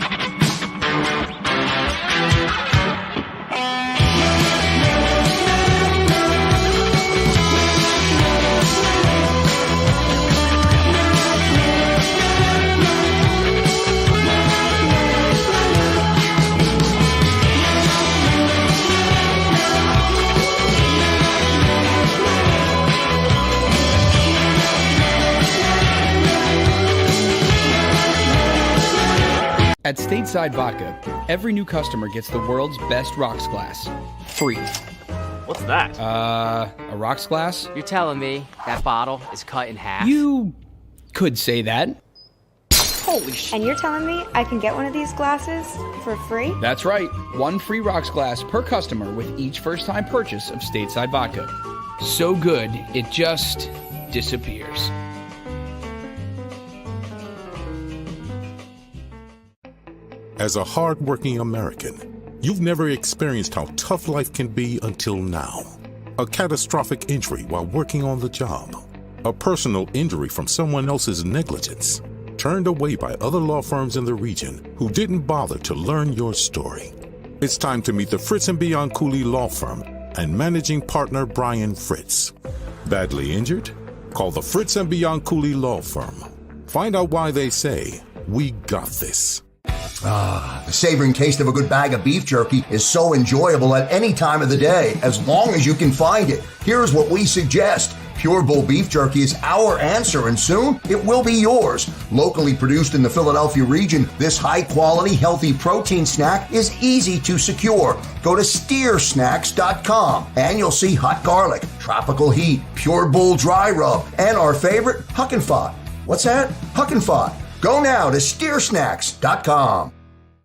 At Stateside Vodka, every new customer gets the world's best rocks glass, free. What's that? A rocks glass? You're telling me that bottle is cut in half? You could say that. Holy shit. And you're telling me I can get one of these glasses for free? That's right. 1 free rocks glass per customer with each first-time purchase of Stateside Vodka. So good, it just disappears. As a hard-working American, you've never experienced how tough life can be until now. A catastrophic injury while working on the job. A personal injury from someone else's negligence. Turned away by other law firms in the region who didn't bother to learn your story. It's time to meet the Fritz & Bianculli Law Firm and managing partner Brian Fritz. Badly injured? Call the Fritz & Bianculli Law Firm. Find out why they say, "We got this." The savoring taste of a good bag of beef jerky is so enjoyable at any time of the day, as long as you can find it. Here's what we suggest. Pure Bull beef jerky is our answer, and soon it will be yours. Locally produced in the Philadelphia region, this high-quality, healthy protein snack is easy to secure. Go to steersnacks.com, and you'll see hot garlic, tropical heat, Pure Bull dry rub, and our favorite, Huck and Fod. What's that? Huck and Fod. Go now to steersnacks.com.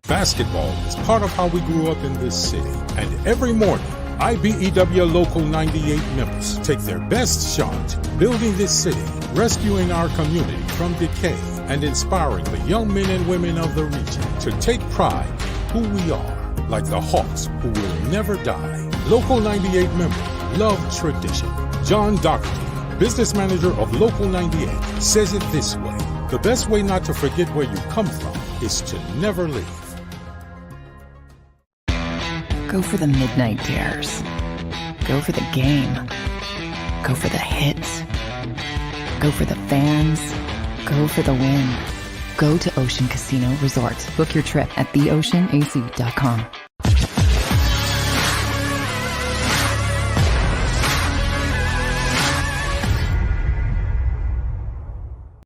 Basketball is part of how we grew up in this city, and every morning, IBEW Local 98 members take their best shot, building this city, rescuing our community from decay, and inspiring the young men and women of the region to take pride in who we are, like the Hawks who will never die. Local 98 member, love tradition. John Doherty, business manager of Local 98, says it this way: the best way not to forget where you come from is to never leave. Go for the midnight dares. Go for the game. Go for the hits. Go for the fans. Go for the win. Go to Ocean Casino Resort. Book your trip at theoceanac.com.